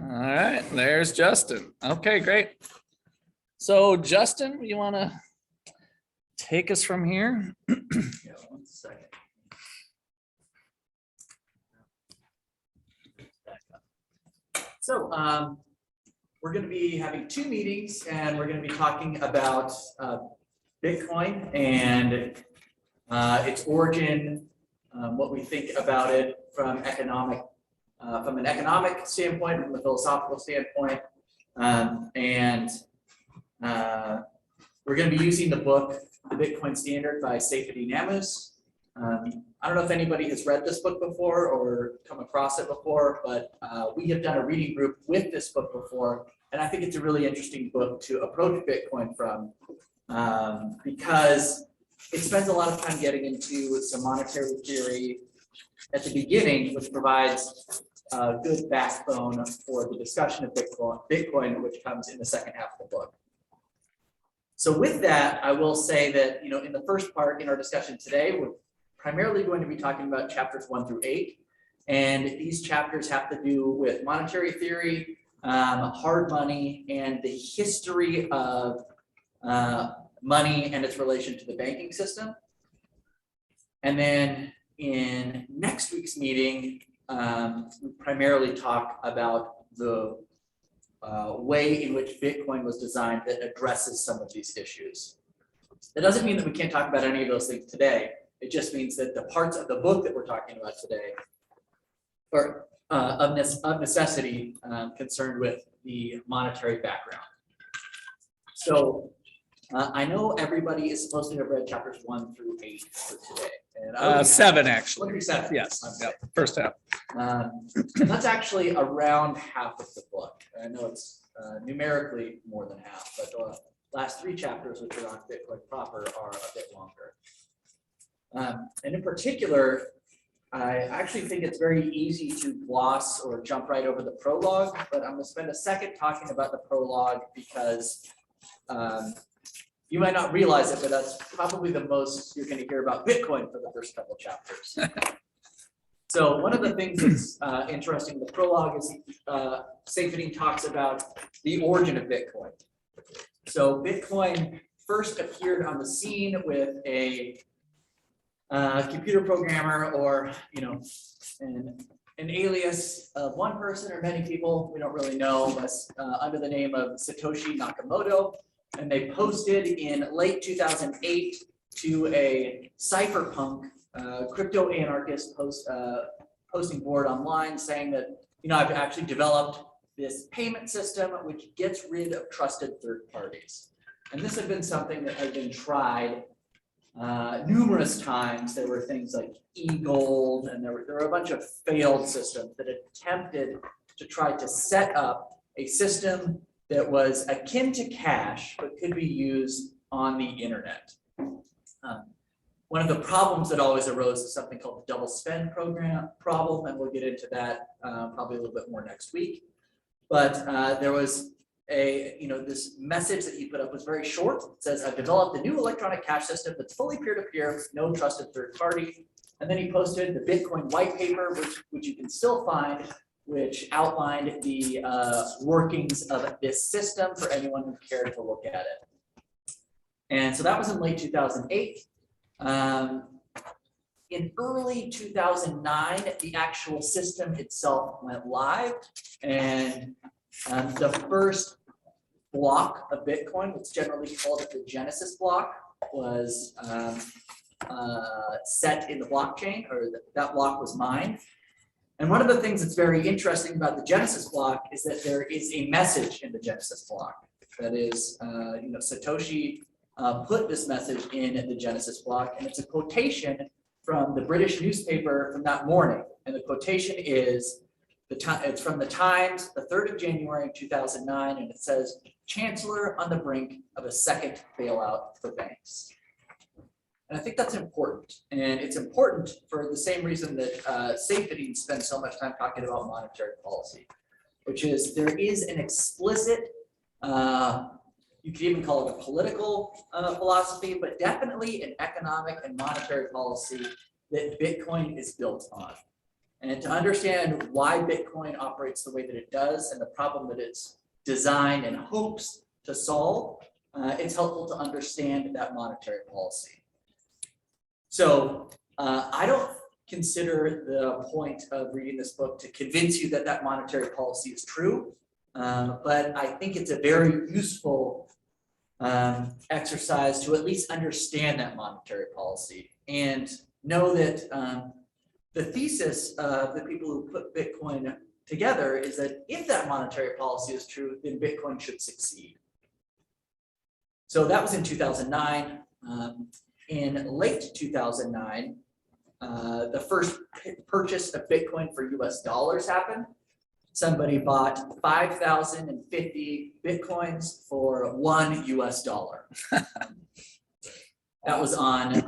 All right, there's Justin. Okay, great. So Justin, you want to take us from here? Yeah, 1 second. So we're going to be having 2 meetings, and we're going to be talking about Bitcoin and its origin, what we think about it from an economic standpoint, from a philosophical standpoint, and we're going to be using the book, The Bitcoin Standard by Saifedean Ammous. I don't know if anybody has read this book before or come across it before, but we have done a reading group with this book before, and I think it's a really interesting book to approach Bitcoin from, because it spends a lot of time getting into some monetary theory at the beginning, which provides a good backbone for the discussion of Bitcoin, which comes in the second half of the book. So with that, I will say that, in the first part in our discussion today, we're primarily going to be talking about chapters 1 through 8. And these chapters have to do with monetary theory, hard money, and the history of money and its relation to the banking system. And then in next week's meeting, we primarily talk about the way in which Bitcoin was designed that addresses some of these issues. That doesn't mean that we can't talk about any of those things today. It just means that the parts of the book that we're talking about today are of necessity concerned with the monetary background. So I know everybody is supposed to have read chapters 1 through 8 for today. And 7 actually. 1 through 7. Yes, yep. First half. And that's actually around half of the book. I know it's numerically more than half, but the last 3 chapters, which are on Bitcoin proper, are a bit longer. And in particular, I actually think it's very easy to gloss or jump right over the prologue, but I'm going to spend a second talking about the prologue because you might not realize it, but that's probably the most you're going to hear about Bitcoin for the first couple chapters. So one of the things that's interesting in the prologue is Saifedean talks about the origin of Bitcoin. So Bitcoin first appeared on the scene with a computer programmer, or an alias of one person or many people, we don't really know, but under the name of Satoshi Nakamoto. And they posted in late 2008 to a cypherpunk crypto anarchist posting board online saying that, I've actually developed this payment system which gets rid of trusted third parties. And this had been something that had been tried numerous times. There were things like e-gold, and there were a bunch of failed systems that attempted to try to set up a system that was akin to cash, but could be used on the internet. One of the problems that always arose is something called the double spend problem, and we'll get into that probably a little bit more next week. But there was this message that he put up was very short. It says, "I've developed a new electronic cash system that's fully peer-to-peer with no trusted third party." And then he posted the Bitcoin white paper, which you can still find, which outlined the workings of this system for anyone who cared to look at it. And so that was in late 2008. In early 2009, the actual system itself went live, and the first block of Bitcoin, what's generally called the Genesis block, was set in the blockchain, or that block was mined. And one of the things that's very interesting about the Genesis block is that there is a message in the Genesis block. That is, Satoshi put this message in the Genesis block, and it's a quotation from the British newspaper from that morning. And the quotation is, it's from the Times, the 3rd of January, 2009, and it says, "Chancellor on the brink of a second bailout for banks." And I think that's important. And it's important for the same reason that Saifedean spends so much time talking about monetary policy, which is there is an explicit, you could even call it a political philosophy, but definitely an economic and monetary policy that Bitcoin is built on. And to understand why Bitcoin operates the way that it does and the problem that it's designed and hopes to solve, it's helpful to understand that monetary policy. So I don't consider the point of reading this book to convince you that that monetary policy is true, but I think it's a very useful exercise to at least understand that monetary policy and know that the thesis of the people who put Bitcoin together is that if that monetary policy is true, then Bitcoin should succeed. So that was in 2009. In late 2009, the first purchase of Bitcoin for US dollars happened. Somebody bought 5,050 Bitcoins for $1 US. That was on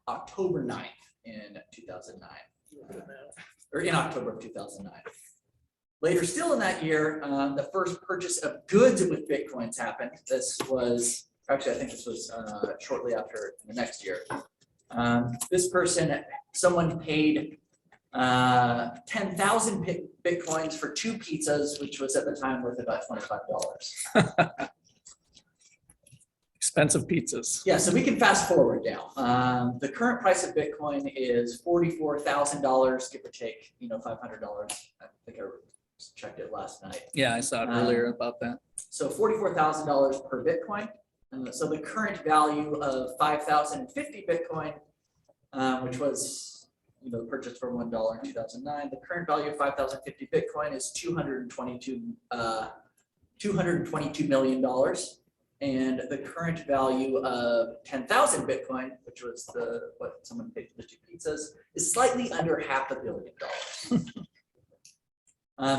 October 9th in 2009, or in October of 2009. Later still in that year, the first purchase of goods with Bitcoins happened. This was, actually I think this was shortly after the next year. This person, someone paid 10,000 Bitcoins for 2 pizzas, which was at the time worth about $25. Expensive pizzas. Yeah, so we can fast forward now. The current price of Bitcoin is $44,000, give or take, $500. I think I checked it last night. Yeah, I saw it earlier about that. So $44,000 per Bitcoin. So the current value of 5,050 Bitcoin, which was purchased for $1 in 2009, the current value of 5,050 Bitcoin is $222 million. And the current value of 10,000 Bitcoin, which was what someone paid for the 2 pizzas, is slightly under $500 million.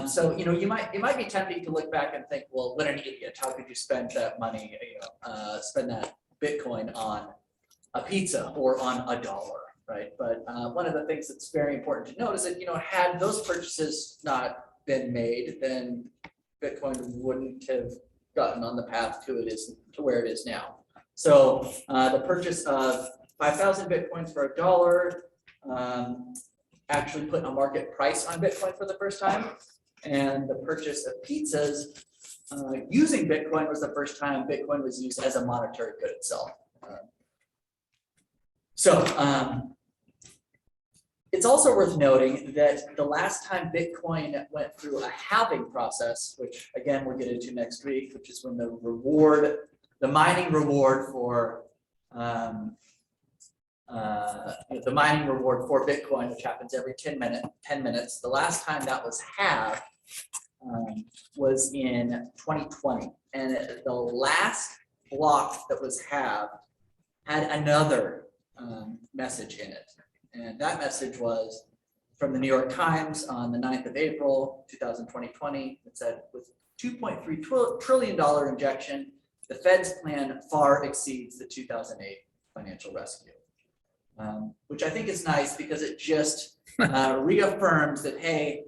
So it might be tempting to look back and think, well, what an idiot! How could you spend that money, spend that Bitcoin on a pizza or on a dollar, right? But one of the things that's very important to note is that had those purchases not been made, then Bitcoin wouldn't have gotten on the path to where it is now. So the purchase of 5,000 Bitcoins for $1 actually put a market price on Bitcoin for the first time. And the purchase of pizzas using Bitcoin was the first time Bitcoin was used as a monetary good itself. It's also worth noting that the last time Bitcoin went through a halving process, which again we'll get into next week, which is when the mining reward for Bitcoin, which happens every 10 minutes, the last time that was halved was in 2020, and the last block that was halved had another message in it. And that message was from the New York Times on the 9th of April, 2020. It said, with $2.3 trillion injection, the Fed's plan far exceeds the 2008 financial rescue. Which I think is nice because it just reaffirms that, hey,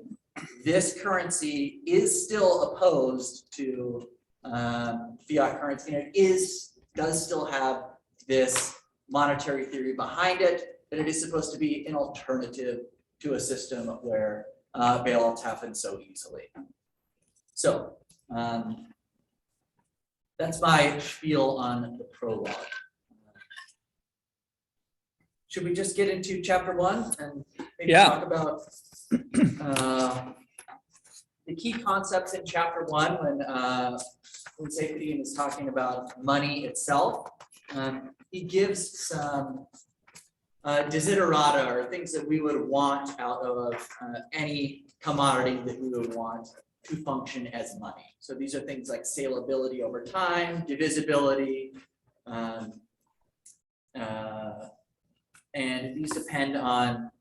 this currency is still opposed to fiat currency, and it does still have this monetary theory behind it, that it is supposed to be an alternative to a system where bailouts happen so easily. So that's my spiel on the prologue. Should we just get into chapter 1 and maybe talk about the key concepts in chapter 1 when Saifedean is talking about money itself? He gives some desiderata, or things that we would want out of any commodity that we would want to function as money. So these are things like salability over time, divisibility, and these depend on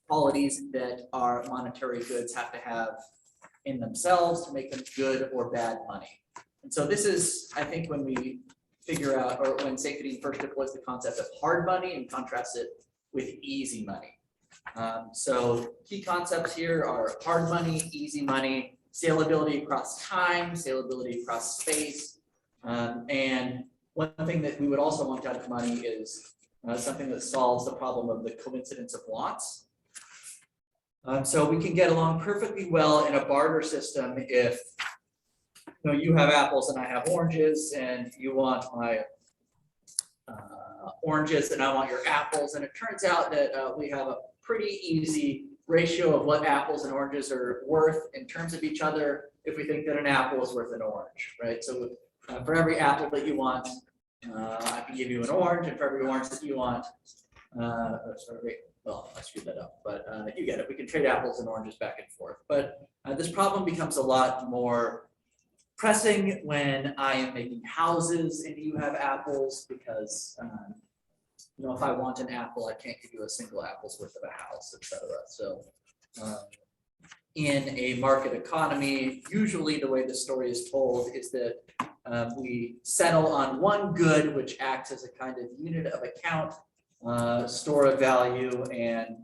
qualities that our monetary goods have to have in themselves to make them good or bad money. And so this is, I think, when we figure out, or when Saifedean first deploys the concept of hard money and contrasts it with easy money. So key concepts here are hard money, easy money, salability across time, salability across space. And one thing that we would also want out of money is something that solves the problem of the coincidence of wants. So we can get along perfectly well in a barter system if you have apples and I have oranges, and you want my oranges and I want your apples, and it turns out that we have a pretty easy ratio of what apples and oranges are worth in terms of each other if we think that an apple is worth an orange, right? So for every apple that you want, I can give you an orange, and for every orange that you want, well, I screwed that up, but you get it. We can trade apples and oranges back and forth. But this problem becomes a lot more pressing when I am making houses and you have apples, because if I want an apple, I can't give you a single apple's worth of a house, etc. So in a market economy, usually the way the story is told is that we settle on one good, which acts as a kind of unit of account, store of value, and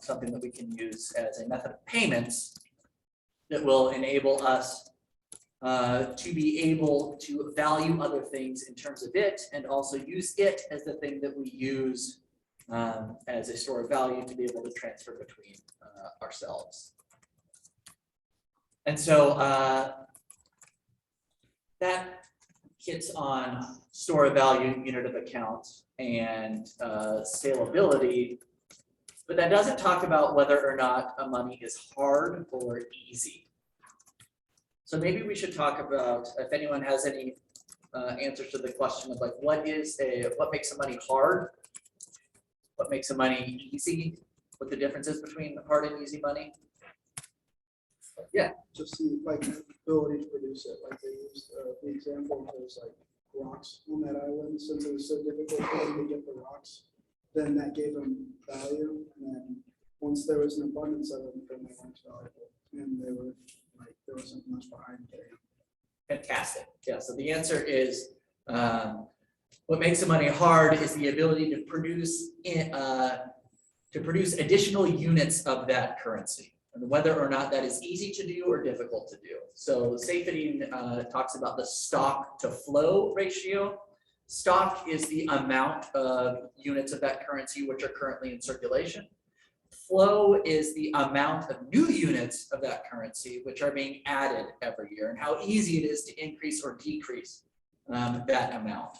something that we can use as a method of payments that will enable us to be able to value other things in terms of it, and also use it as the thing that we use as a store of value to be able to transfer between ourselves. And so that hits on store of value, unit of account, and salability, but that doesn't talk about whether or not money is hard or easy. So maybe we should talk about, if anyone has any answers to the question of like, what makes the money hard? What makes the money easy? What the difference is between hard and easy money? Yeah. Just the ability to produce it. Like they used the example of those like rocks on that island, since it was so difficult for them to get the rocks, then that gave them value. And then once there was an abundance of them, then they weren't valuable, and they were like there wasn't much behind it. Fantastic. Yeah. So the answer is what makes the money hard is the ability to produce additional units of that currency, and whether or not that is easy to do or difficult to do. So Saifedean talks about the stock to flow ratio. Stock is the amount of units of that currency which are currently in circulation. Flow is the amount of new units of that currency which are being added every year, and how easy it is to increase or decrease that amount.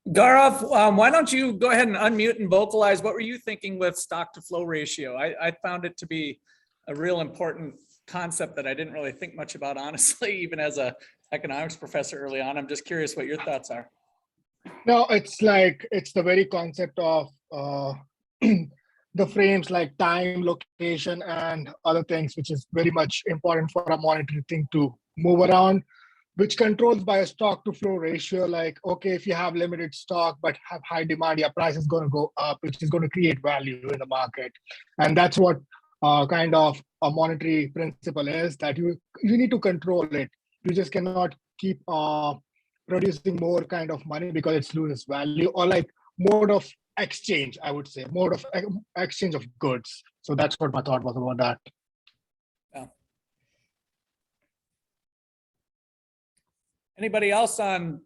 Gaurav, why don't you go ahead and unmute and vocalize? What were you thinking with stock to flow ratio? I found it to be a real important concept that I didn't really think much about, honestly, even as a economics professor early on. I'm just curious what your thoughts are. No, it's the very concept of the frames like time, location, and other things, which is very much important for a monetary thing to move around, which controls by a stock to flow ratio. Like, okay, if you have limited stock but have high demand, your price is going to go up, which is going to create value in the market. And that's what kind of a monetary principle is, that you need to control it. You just cannot keep producing more kind of money because it loses value, or like mode of exchange, I would say, mode of exchange of goods. So that's what my thought was about that. Yeah. Anybody else on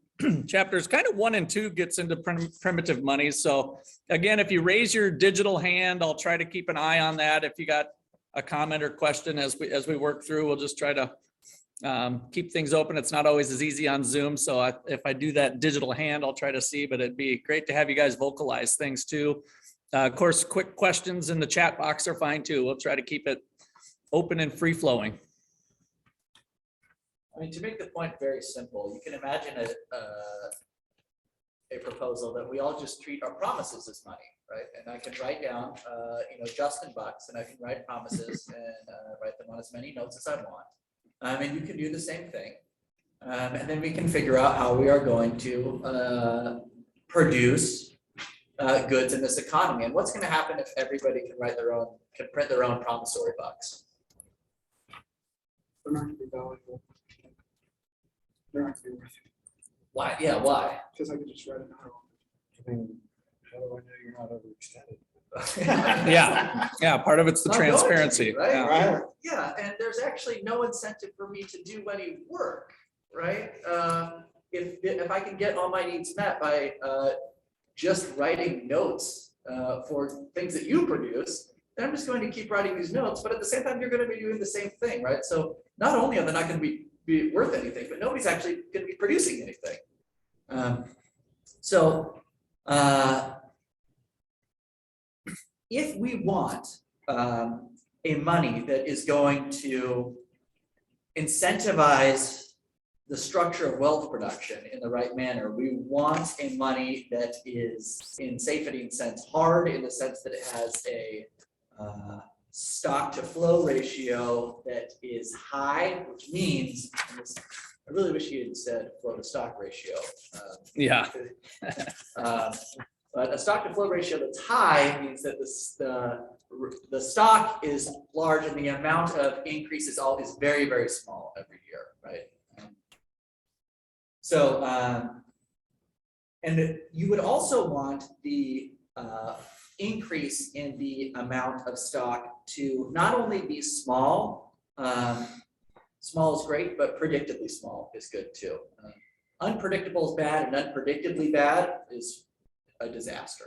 chapters? Kind of 1 and 2 gets into primitive money. So again, if you raise your digital hand, I'll try to keep an eye on that. If you got a comment or question as we work through, we'll just try to keep things open. It's not always as easy on Zoom. So if I do that digital hand, I'll try to see, but it'd be great to have you guys vocalize things too. Of course, quick questions in the chat box are fine too. We'll try to keep it open and free flowing. I mean, to make the point very simple, you can imagine a proposal that we all just treat our promises as money, right? And I can write down, Justin bucks, and I can write promises and write them on as many notes as I want. And you can do the same thing. And then we can figure out how we are going to produce goods in this economy. And what's going to happen if everybody can print their own promissory bucks? They're not going to be valuable. They're not going to be worth it. Why? Yeah, why? Because I could just write it down. I mean, how do I know you're not overextended? Yeah, part of it's the Not going to be, transparency, right? yeah. Yeah, and there's actually no incentive for me to do any work, right? If I can get all my needs met by just writing notes for things that you produce, then I'm just going to keep writing these notes, but at the same time, you're going to be doing the same thing, right? So not only are they not going to be worth anything, but nobody's actually going to be producing anything. If we want a money that is going to incentivize the structure of wealth production in the right manner, we want a money that is, in Saifedean sense, hard in the sense that it has a stock to flow ratio that is high, which means, I really wish he had said flow to stock ratio. Yeah. But a stock to flow ratio that's high means that the stock is large and the amount of increase is always very, very small every year, right? And you would also want the increase in the amount of stock to not only be small, small is great, but predictably small is good too. Unpredictable is bad, and unpredictably bad is a disaster.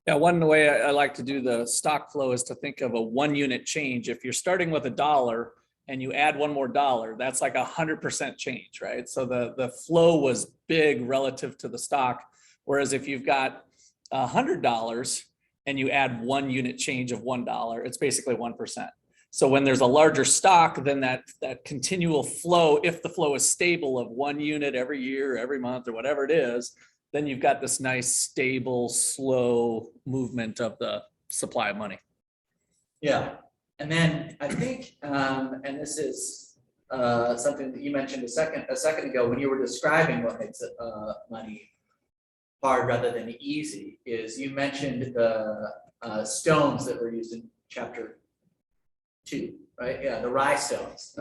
Yeah, one way I like to do the stock flow is to think of a 1 unit change. If you're starting with $1 and you add one more dollar, that's like 100% change, right? So the flow was big relative to the stock. Whereas if you've got $100 and you add 1 unit change of $1, it's basically 1%. So when there's a larger stock, then that continual flow, if the flow is stable of 1 unit every year, every month, or whatever it is, then you've got this nice, stable, slow movement of the supply of money. Yeah, and then I think, and this is something that you mentioned a second ago when you were describing what makes money hard rather than easy, is you mentioned the stones that were used in chapter 2, right? Yeah, the rye stones,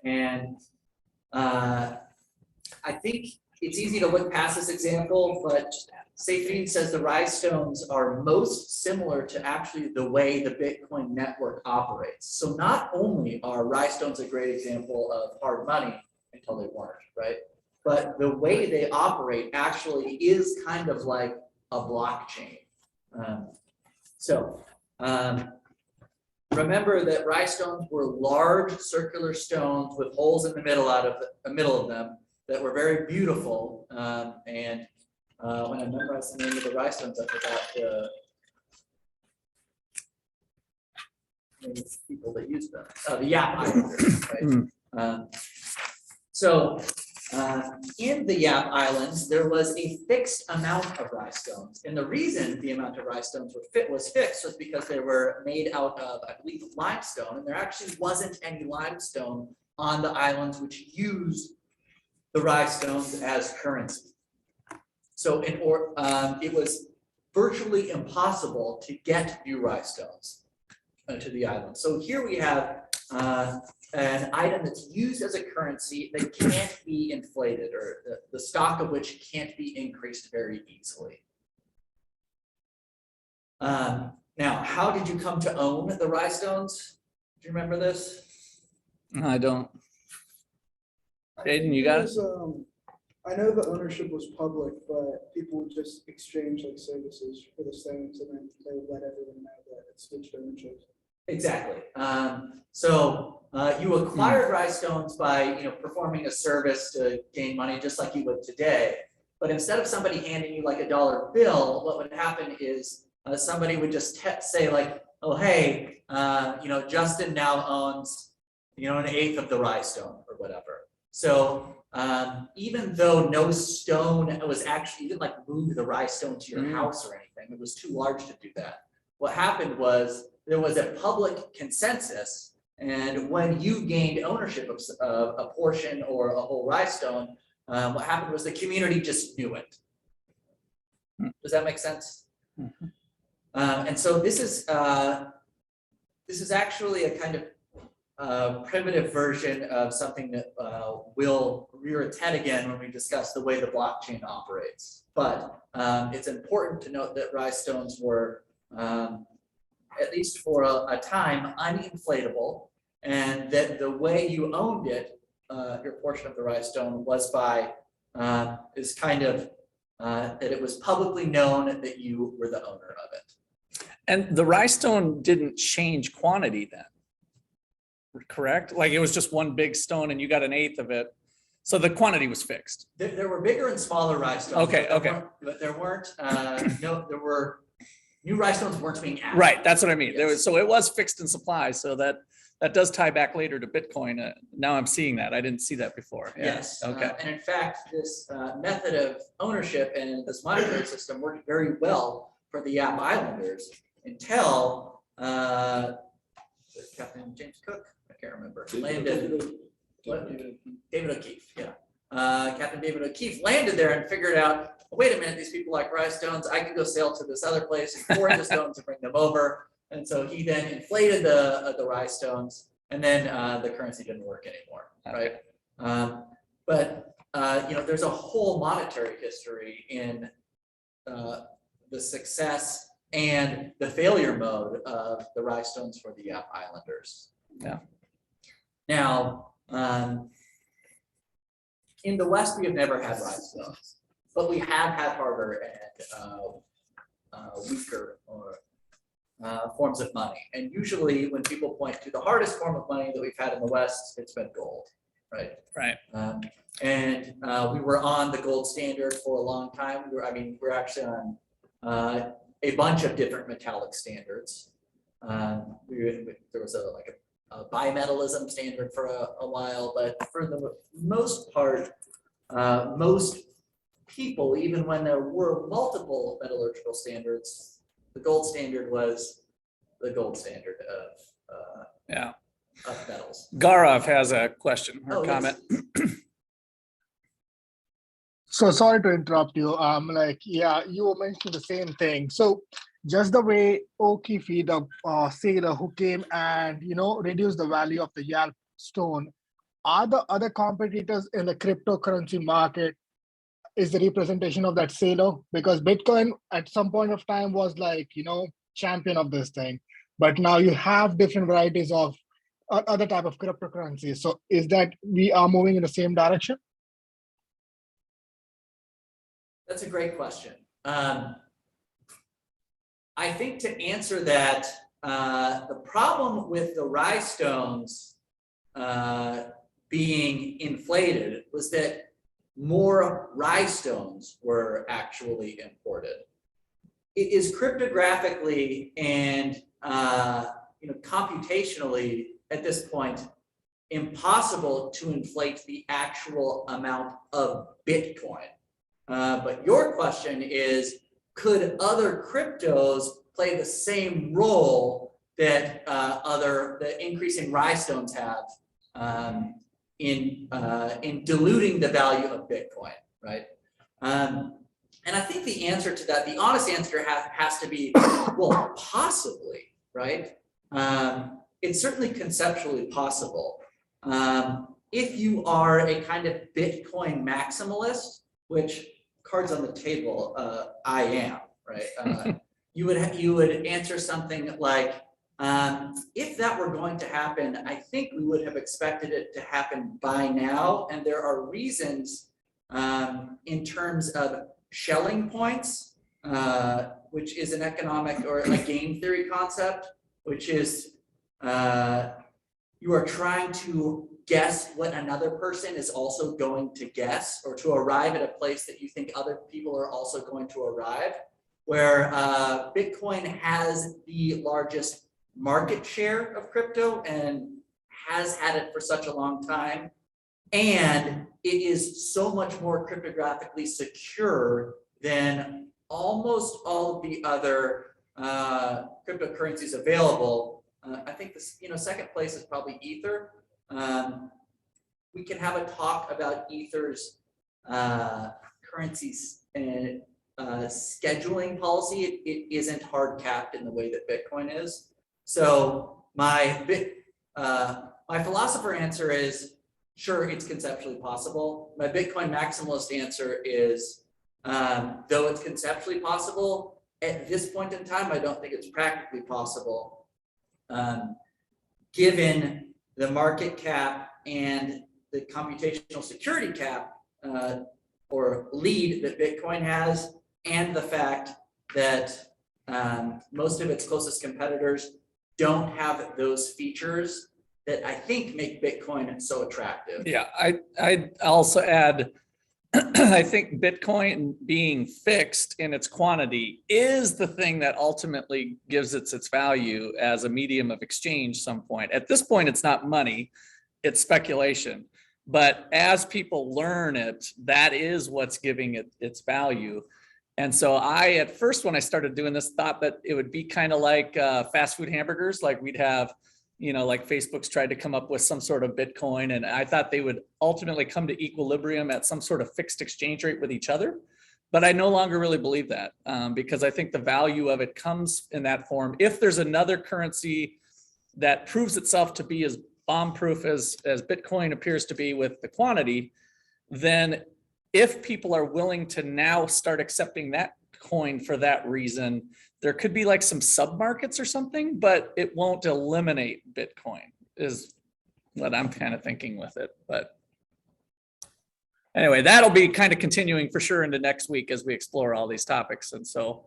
and I think it's easy to look past this example, but Saifedean says the rye stones are most similar to actually the way the Bitcoin network operates. So not only are rye stones a great example of hard money until they weren't, right? But the way they operate actually is kind of like a blockchain. Remember that rye stones were large circular stones with holes in the middle of them that were very beautiful. When I memorized the name of the rye stones, I forgot the name of the people that used them. The Yap Islanders, right? In the Yap Islands, there was a fixed amount of rye stones. And the reason the amount of rye stones was fixed was because they were made out of, I believe, limestone. And there actually wasn't any limestone on the islands which used the rye stones as currency. So it was virtually impossible to get new rye stones to the island. So here we have an item that's used as a currency that can't be inflated, or the stock of which can't be increased very easily. Now, how did you come to own the rye stones? Do you remember this? No, I don't. Aiden, you got it? I know the ownership was public, but people would just exchange like services for the stones, and then they would let everyone know that it switched ownership. Exactly. You acquired rye stones by performing a service to gain money, just like you would today. But instead of somebody handing you like a dollar bill, what would happen is somebody would just say like, oh hey, Justin now owns an 1/8 of the rye stone or whatever. So even though no stone was actually, you didn't like move the rye stone to your house or anything, it was too large to do that. What happened was there was a public consensus, and when you gained ownership of a portion or a whole rye stone, what happened was the community just knew it. Does that make sense? Mm-hmm. And so this is actually a kind of primitive version of something that will rear its head again when we discuss the way the blockchain operates. But it's important to note that rye stones were, at least for a time, uninflatable, and that the way you owned it, your portion of the rye stone, was by is kind of that it was publicly known that you were the owner of it. And the rhinestone didn't change quantity then, correct? Like it was just one big stone and you got an eighth of it. So the quantity was fixed. There were bigger and smaller rhinestones. Okay, But there weren't, there were, new rhinestones weren't being added. Right, that's what I mean. There Yes. was, so it was fixed in supply, so that does tie back later to Bitcoin. Now I'm seeing that. I didn't see that before. Yeah, Yes. okay. And in fact, this method of ownership and this monetary system worked very well for the Yap Islanders until Captain James Cook, I can't remember, landed. What? David O'Keefe, yeah. Captain David O'Keefe landed there and figured out, wait a minute, these people like rhinestones, I can go sail to this other place and forge the stones and bring them over. And so he then inflated the rhinestones, and then the currency didn't work anymore, right? But there's a whole monetary history in the success and the failure mode of the rhinestones for the Yap Islanders. Yeah. Now, in the West, we have never had rhinestones, but we have had harder and weaker or forms of money. And usually when people point to the hardest form of money that we've had in the West, it's been gold, right? Right. And we were on the gold standard for a long time. We're actually on a bunch of different metallic standards. There was a bimetallism standard for a while, but for the most part, most people, even when there were multiple metallurgical standards, the gold standard was the gold standard of metals. Gaurav has a question or Oh, yes. comment. So sorry to interrupt you. You were mentioning the same thing. So just the way O'Keefe, the sailor who came and reduced the value of the Yap stone, are the other competitors in the cryptocurrency market is the representation of that sailor? Because Bitcoin at some point of time was champion of this thing, but now you have different varieties of other type of cryptocurrencies. So is that we are moving in the same direction? That's a great question. I think to answer that, the problem with the rhinestones being inflated was that more rhinestones were actually imported. It is cryptographically and computationally at this point impossible to inflate the actual amount of Bitcoin. But your question is, could other cryptos play the same role that the increasing rhinestones have in diluting the value of Bitcoin, right? And I think the answer to that, the honest answer has to be, well, possibly, right? It's certainly conceptually possible. If you are a kind of Bitcoin maximalist, which cards on the table, I am, right? You would answer something like, if that were going to happen, I think we would have expected it to happen by now. And there are reasons in terms of Schelling points, which is an economic or a game theory concept, which is you are trying to guess what another person is also going to guess, or to arrive at a place that you think other people are also going to arrive, where Bitcoin has the largest market share of crypto and has had it for such a long time. And it is so much more cryptographically secure than almost all of the other cryptocurrencies available. I think this, second place is probably Ether. We can have a talk about Ether's currencies and scheduling policy. It isn't hard capped in the way that Bitcoin is. So my philosopher answer is, sure, it's conceptually possible. My Bitcoin maximalist answer is, though it's conceptually possible, at this point in time, I don't think it's practically possible, given the market cap and the computational security cap or lead that Bitcoin has, and the fact that most of its closest competitors don't have those features that I think make Bitcoin so attractive. Yeah, I also add, I think Bitcoin being fixed in its quantity is the thing that ultimately gives it its value as a medium of exchange some point. At this point, it's not money, it's speculation. But as people learn it, that is what's giving it its value. And so I, at first, when I started doing this, thought that it would be kind of like fast food hamburgers, like we'd have, like Facebook's tried to come up with some sort of Bitcoin. And I thought they would ultimately come to equilibrium at some sort of fixed exchange rate with each other. But I no longer really believe that because I think the value of it comes in that form. If there's another currency that proves itself to be as bomb-proof as Bitcoin appears to be with the quantity, then if people are willing to now start accepting that coin for that reason, there could be like some sub-markets or something, but it won't eliminate Bitcoin is what I'm kind of thinking with it. But anyway, that'll be kind of continuing for sure into next week as we explore all these topics. And so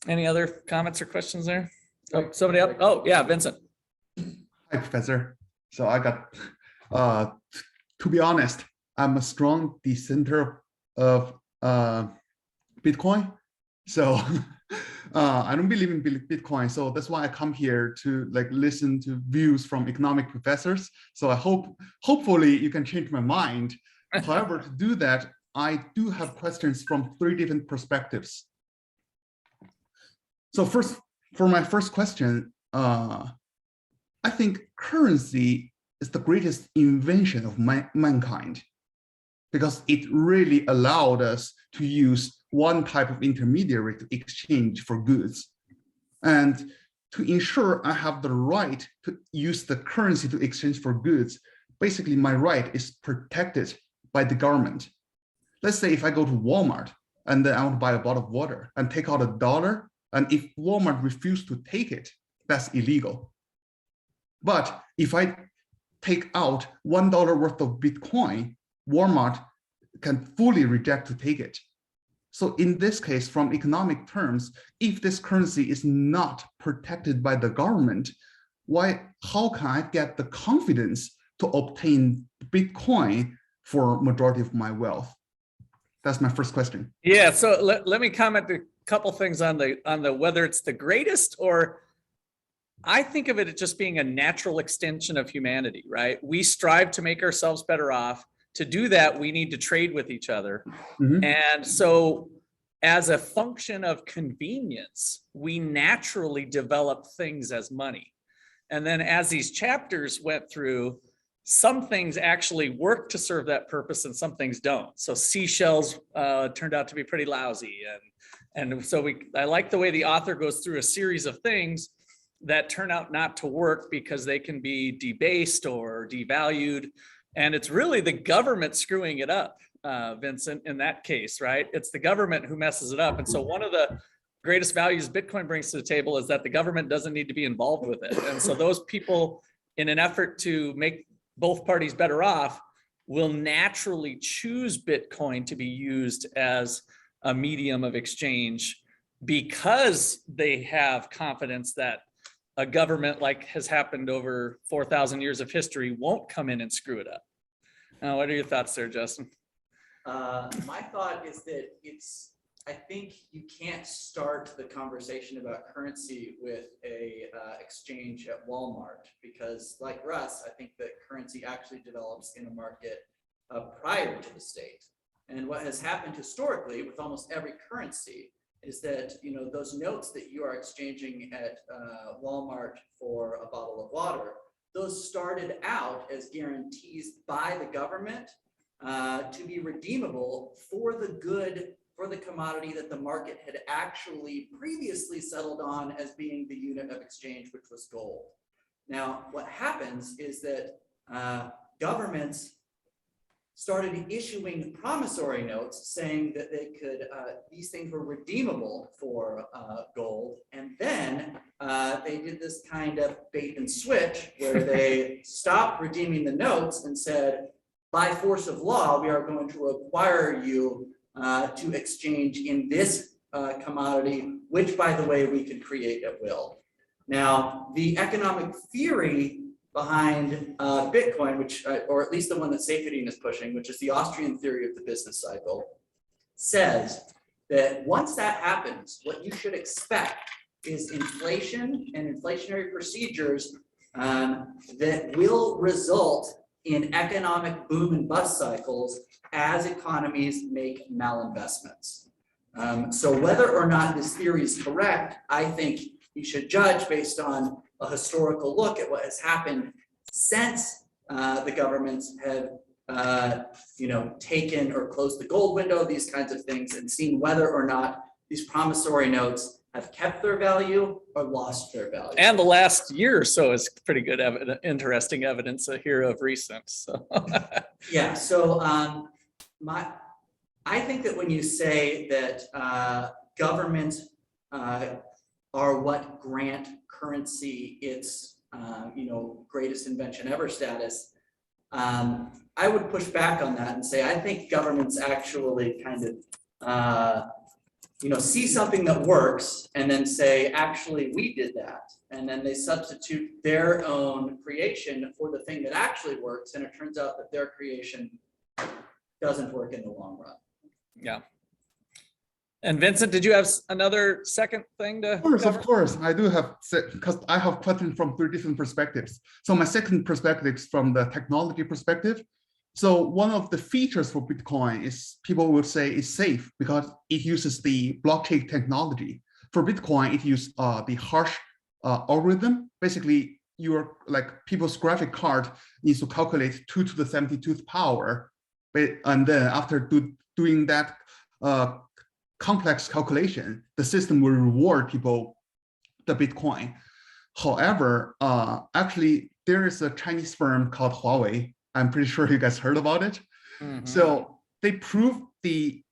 any other comments or questions there? Oh, somebody up? Oh, yeah, Vincent. Hi, Professor. So I got, to be honest, I'm a strong dissenter of Bitcoin. So I don't believe in Bitcoin. So that's why I come here to listen to views from economic professors. So I hopefully you can change my mind. However, to do that, I do have questions from 3 different perspectives. So first, for my first question, I think currency is the greatest invention of mankind, because it really allowed us to use one type of intermediary to exchange for goods. And to ensure I have the right to use the currency to exchange for goods, basically my right is protected by the government. Let's say if I go to Walmart and then I want to buy a bottle of water and take out $1, and if Walmart refuses to take it, that's illegal. But if I take out $1 worth of Bitcoin, Walmart can fully reject to take it. So in this case, from economic terms, if this currency is not protected by the government, how can I get the confidence to obtain Bitcoin for majority of my wealth? That's my first question. Yeah, so let me comment a couple things on the whether it's the greatest, or I think of it as just being a natural extension of humanity, right? We strive to make ourselves better off. To do that, we need to trade with each other. Mm-hmm. And so as a function of convenience, we naturally develop things as money. And then as these chapters went through, some things actually work to serve that purpose and some things don't. So seashells turned out to be pretty lousy. And so I like the way the author goes through a series of things that turn out not to work because they can be debased or devalued. And it's really the government screwing it up, Vincent, in that case, right? It's the government who messes it up. And so one of the greatest values Bitcoin brings to the table is that the government doesn't need to be involved with it. And so those people, in an effort to make both parties better off, will naturally choose Bitcoin to be used as a medium of exchange because they have confidence that a government, like has happened over 4,000 years of history, won't come in and screw it up. Now, what are your thoughts there, Justin? My thought is that I think you can't start the conversation about currency with a exchange at Walmart, because like Russ, I think that currency actually develops in a market prior to the state. And what has happened historically with almost every currency is that, those notes that you are exchanging at Walmart for a bottle of water, those started out as guarantees by the government to be redeemable for the commodity that the market had actually previously settled on as being the unit of exchange, which was gold. Now, what happens is that governments started issuing promissory notes saying that they could, these things were redeemable for gold. And then they did this kind of bait and switch where they stopped redeeming the notes and said, by force of law, we are going to require you to exchange in this commodity, which, by the way, we can create at will. Now, the economic theory behind Bitcoin, which, or at least the one that Saifedean is pushing, which is the Austrian theory of the business cycle, says that once that happens, what you should expect is inflation and inflationary procedures that will result in economic boom and bust cycles as economies make malinvestments. So whether or not this theory is correct, I think you should judge based on a historical look at what has happened since the governments have taken or closed the gold window, these kinds of things, and seen whether or not these promissory notes have kept their value or lost their value. And the last year or so is pretty good, interesting evidence here of recent. So Yeah. So I think that when you say that governments are what grant currency its greatest invention ever status, I would push back on that and say I think governments actually kind of see something that works and then say, actually, we did that. And then they substitute their own creation for the thing that actually works. And it turns out that their creation doesn't work in the long run. yeah. And Vincent, did you have another second thing to cover? Of course, I do have, because I have questions from 3 different perspectives. So my second perspective is from the technology perspective. So one of the features for Bitcoin is people will say it's safe because it uses the blockchain technology. For Bitcoin, it uses the hash algorithm. Basically, people's graphic card needs to calculate 2 to the 72th power. And then after doing that complex calculation, the system will reward people the Bitcoin. However, actually, there is a Chinese firm called Huawei. I'm pretty sure you guys heard about it. Mm-hmm. So they proved the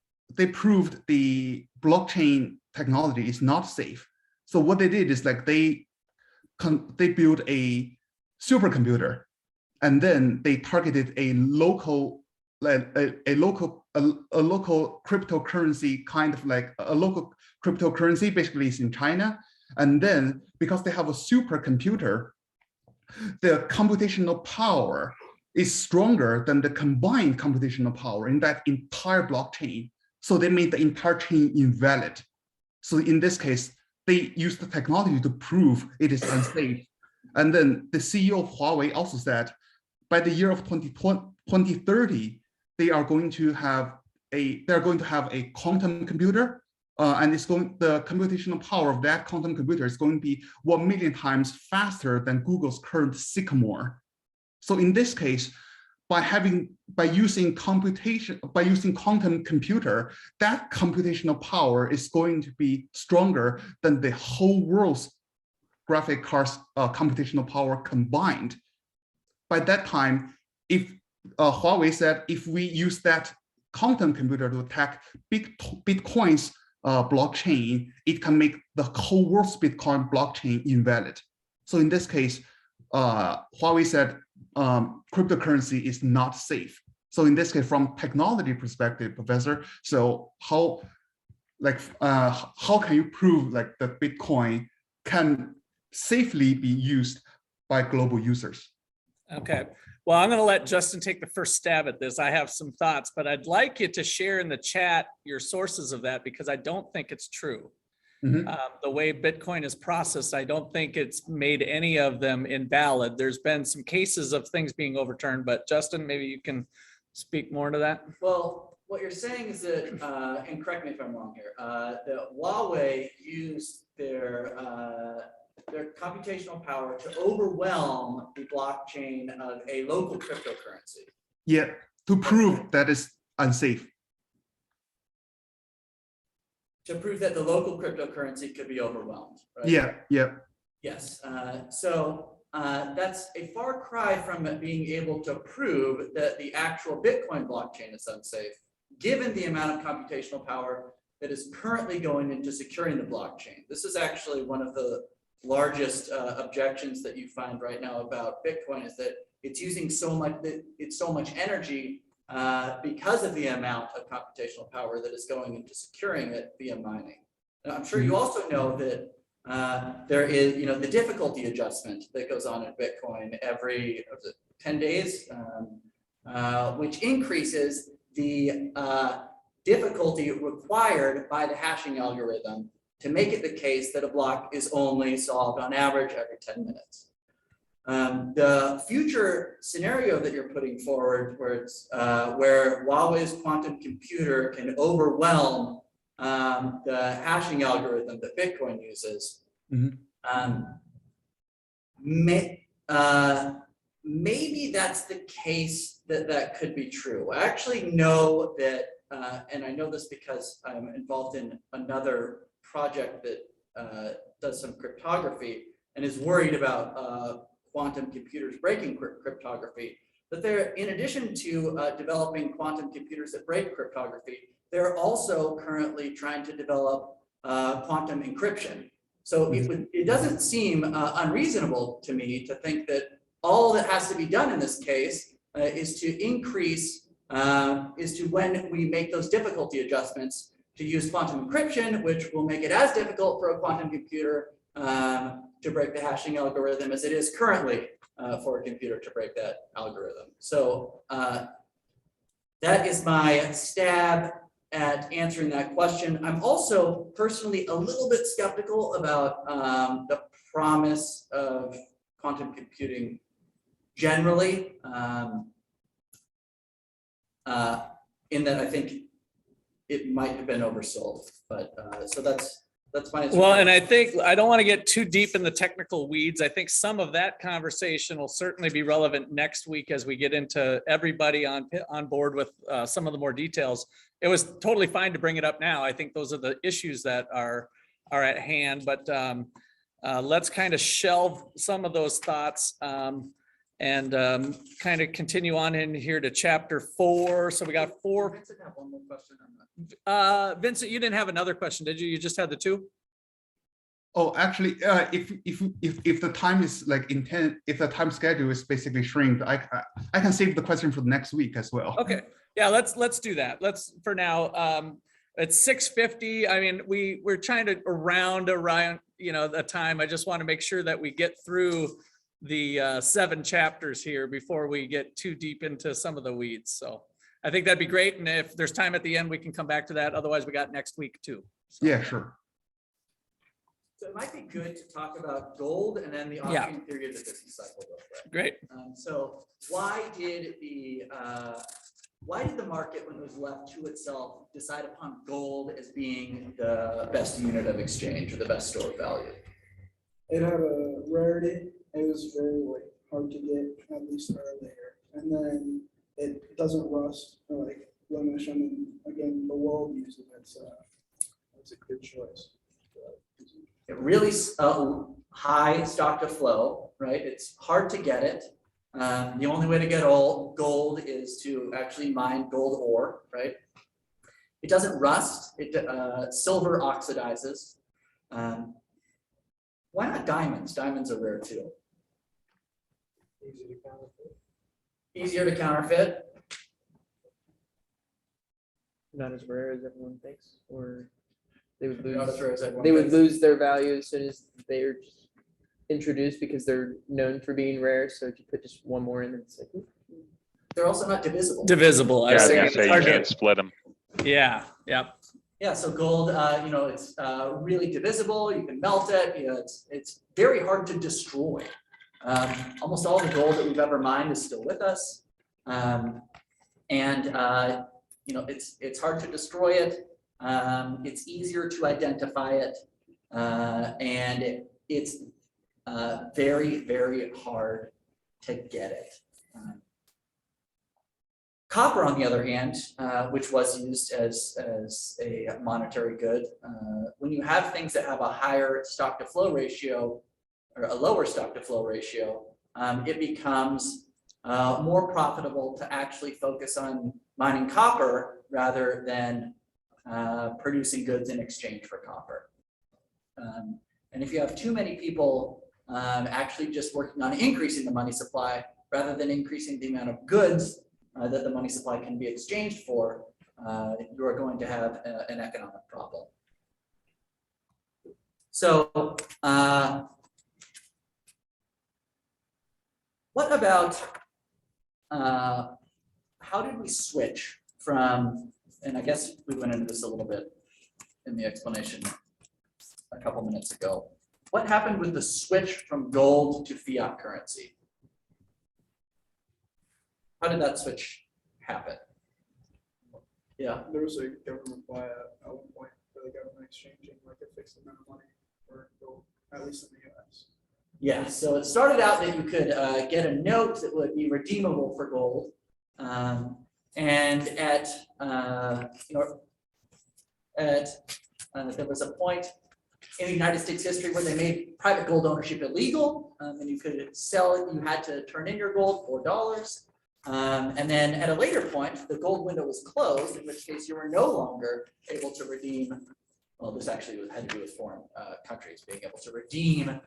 blockchain technology is not safe. So what they did is they built a supercomputer, and then they targeted a local cryptocurrency, kind of like a local cryptocurrency, basically it's in China. And then because they have a supercomputer, the computational power is stronger than the combined computational power in that entire blockchain. So they made the entire chain invalid. So in this case, they used the technology to prove it is unsafe. And then the CEO of Huawei also said, by the year of 2030, they are going to have a quantum computer, and the computational power of that quantum computer is going to be 1 million times faster than Google's current Sycamore. So in this case, by using quantum computer, that computational power is going to be stronger than the whole world's graphic cards computational power combined. By that time, if Huawei said, if we use that quantum computer to attack Bitcoin's blockchain, it can make the whole world's Bitcoin blockchain invalid. So in this case, Huawei said cryptocurrency is not safe. So in this case, from technology perspective, Professor, so how can you prove that Bitcoin can safely be used by global users? Okay. Well, I'm going to let Justin take the first stab at this. I have some thoughts, but I'd like you to share in the chat your sources of that, because I don't think it's true. Mm-hmm. The way Bitcoin is processed, I don't think it's made any of them invalid. There's been some cases of things being overturned, but Justin, maybe you can speak more to that. Well, what you're saying is that, and correct me if I'm wrong here, that Huawei used their computational power to overwhelm the blockchain of a local cryptocurrency. Yeah, to prove that it's unsafe. To prove that the local cryptocurrency could be overwhelmed, right? Yeah. Yes. So that's a far cry from being able to prove that the actual Bitcoin blockchain is unsafe, given the amount of computational power that is currently going into securing the blockchain. This is actually one of the largest objections that you find right now about Bitcoin, is that it's using so much energy because of the amount of computational power that is going into securing it via mining. Now, I'm sure you also know that there is, the difficulty adjustment that goes on in Bitcoin every 10 days, which increases the difficulty required by the hashing algorithm to make it the case that a block is only solved on average every 10 minutes. The future scenario that you're putting forward, where Huawei's quantum computer can overwhelm the hashing algorithm that Bitcoin uses, maybe that's the case that could be true. I actually know that, and I know this because I'm involved in another project that does some cryptography and is worried about quantum computers breaking cryptography. But they're, in addition to developing quantum computers that break cryptography, they're also currently trying to develop quantum encryption. So it doesn't seem unreasonable to me to think that all that has to be done in this case is to increase, is to, when we make those difficulty adjustments, to use quantum encryption, which will make it as difficult for a quantum computer to break the hashing algorithm as it is currently for a computer to break that algorithm. So that is my stab at answering that question. I'm also personally a little bit skeptical about the promise of quantum computing generally, in that I think it might have been oversold, but so that's my answer. Well, and I think I don't want to get too deep in the technical weeds. I think some of that conversation will certainly be relevant next week as we get into everybody on board with some of the more details. It was totally fine to bring it up now. I think those are the issues that are at hand, but let's kind of shelve some of those thoughts and kind of continue on in here to chapter 4. So we got 4. Vincent, I have one more question on that. Vincent, you didn't have another question, did you? You just had the 2? Oh, actually, if the time is like if the time schedule is basically shrinked, I can save the question for the next week as well. Okay, yeah, let's do that. Let's for now. It's 6:50. I mean, we're trying to around the time. I just want to make sure that we get through the 7 chapters here before we get too deep into some of the weeds. So I think that'd be great. And if there's time at the end, we can come back to that. Otherwise, we got next week too. So. Yeah, sure. So it might be good to talk about gold and then the auction theory of the business cycle real quick. Great. So why did the market, when it was left to itself, decide upon gold as being the best unit of exchange or the best store of value? It had a rarity. It was very hard to get, at least earlier. And then it doesn't rust or blemish. I mean, again, the world uses it. That's a good choice. It really high stock to flow, right? It's hard to get it. The only way to get gold is to actually mine gold ore, right? It doesn't rust. Silver oxidizes. Why not diamonds? Diamonds are rare too. Easy to counterfeit. Easier to counterfeit. Not as rare as everyone thinks, or they would Not as lose. rare as everyone They would thinks. lose their value as soon as they are just introduced because they're known for being rare. So if you put just one more in, it's like, They're also not divisible. Divisible. Yeah, I was see. gonna It's say you hard to- can't split them. Yeah. Yep. Yeah, so gold, it's really divisible. You can melt it. It's very hard to destroy. Almost all the gold that we've ever mined is still with us, it's hard to destroy it. It's easier to identify it, and it's very, very hard to get it. Copper, on the other hand, which was used as a monetary good, when you have things that have a higher stock to flow ratio or a lower stock to flow ratio, it becomes more profitable to actually focus on mining copper rather than producing goods in exchange for copper. And if you have too many people actually just working on increasing the money supply, rather than increasing the amount of goods that the money supply can be exchanged for, you are going to have an economic problem. So what about how did we switch from, and I guess we went into this a little bit in the explanation a couple minutes ago. What happened with the switch from gold to fiat currency? How did that switch happen? Yeah. There was a government buyout at one point for the government exchanging like a fixed amount of money for gold, at least in the US. Yeah, so it started out that you could get a note that would be redeemable for gold. And at, there was a point in the United States history where they made private gold ownership illegal, and you could sell it, you had to turn in your gold for $4. And then at a later point, the gold window was closed, in which case you were no longer able to redeem. Well, this actually had to do with foreign countries being able to redeem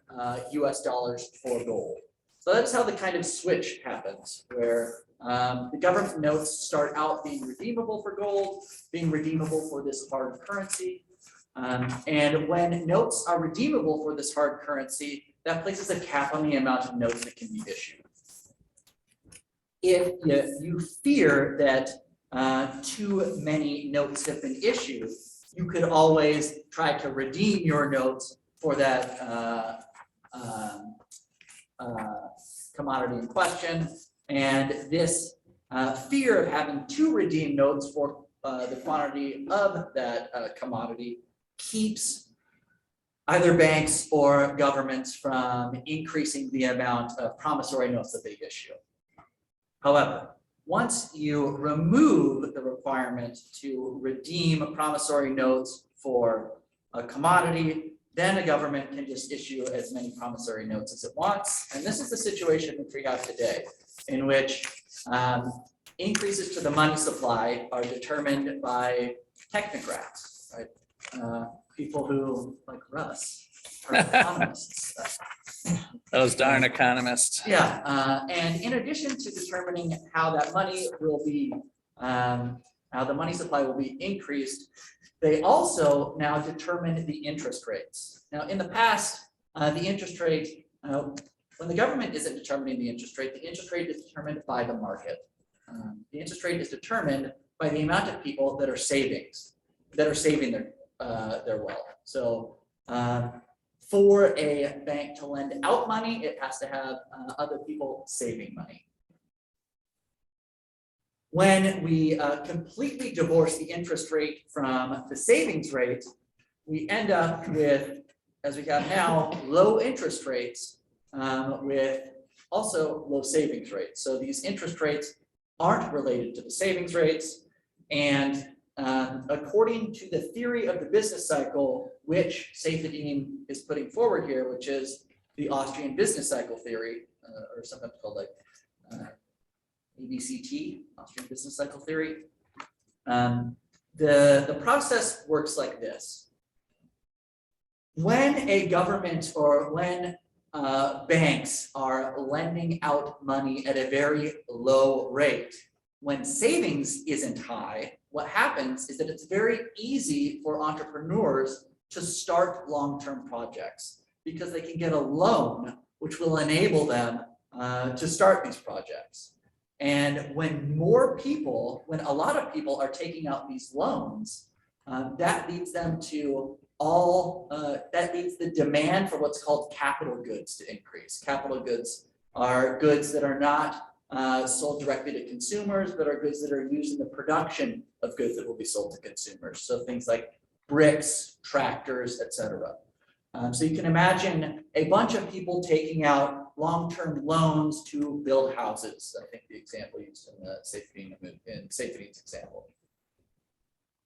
US dollars for gold. So that's how the kind of switch happens, where the government notes start out being redeemable for gold, being redeemable for this hard currency. And when notes are redeemable for this hard currency, that places a cap on the amount of notes that can be issued. If you fear that too many notes have been issued, you could always try to redeem your notes for that commodity in question. And this fear of having to redeem notes for the quantity of that commodity keeps either banks or governments from increasing the amount of promissory notes that they issue. However, once you remove the requirement to redeem promissory notes for a commodity, then a government can just issue as many promissory notes as it wants. And this is the situation which we have today, in which increases to the money supply are determined by technocrats, right? People who, like Russ, are economists. Those darn economists. Yeah, and in addition to determining how that money will be, how the money supply will be increased, they also now determine the interest rates. Now, in the past, the interest rate, when the government isn't determining the interest rate is determined by the market. The interest rate is determined by the amount of people that are saving their wealth. So for a bank to lend out money, it has to have other people saving money. When we completely divorce the interest rate from the savings rate, we end up with, as we have now, low interest rates with also low savings rates. So these interest rates aren't related to the savings rates. And according to the theory of the business cycle, which Saifedean is putting forward here, which is the Austrian business cycle theory, or sometimes called like ABCT, Austrian business cycle theory. The process works like this. When a government or when banks are lending out money at a very low rate, when savings isn't high, what happens is that it's very easy for entrepreneurs to start long-term projects because they can get a loan which will enable them to start these projects. And when a lot of people are taking out these loans, that leads them to that leads the demand for what's called capital goods to increase. Capital goods are goods that are not sold directly to consumers, but are goods that are used in the production of goods that will be sold to consumers. So things like bricks, tractors, etc. So you can imagine a bunch of people taking out long-term loans to build houses. I think the example used in the Saifedean's example.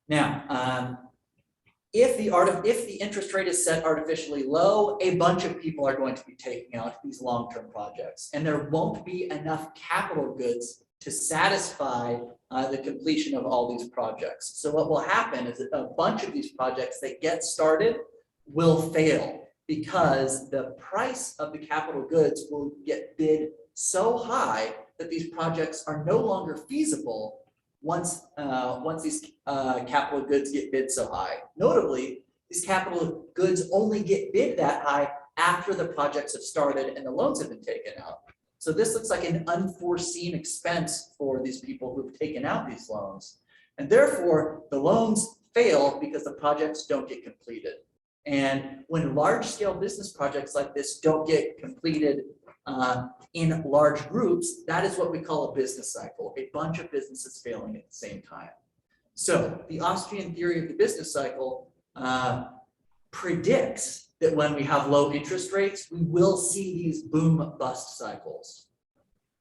Now, if the interest rate is set artificially low, a bunch of people are going to be taking out these long-term projects, and there won't be enough capital goods to satisfy the completion of all these projects. So what will happen is that a bunch of these projects that get started will fail because the price of the capital goods will get bid so high that these projects are no longer feasible once these capital goods get bid so high. Notably, these capital goods only get bid that high after the projects have started and the loans have been taken out. So this looks like an unforeseen expense for these people who've taken out these loans. And therefore, the loans fail because the projects don't get completed. And when large-scale business projects like this don't get completed in large groups, that is what we call a business cycle, a bunch of businesses failing at the same time. So the Austrian theory of the business cycle predicts that when we have low interest rates, we will see these boom bust cycles.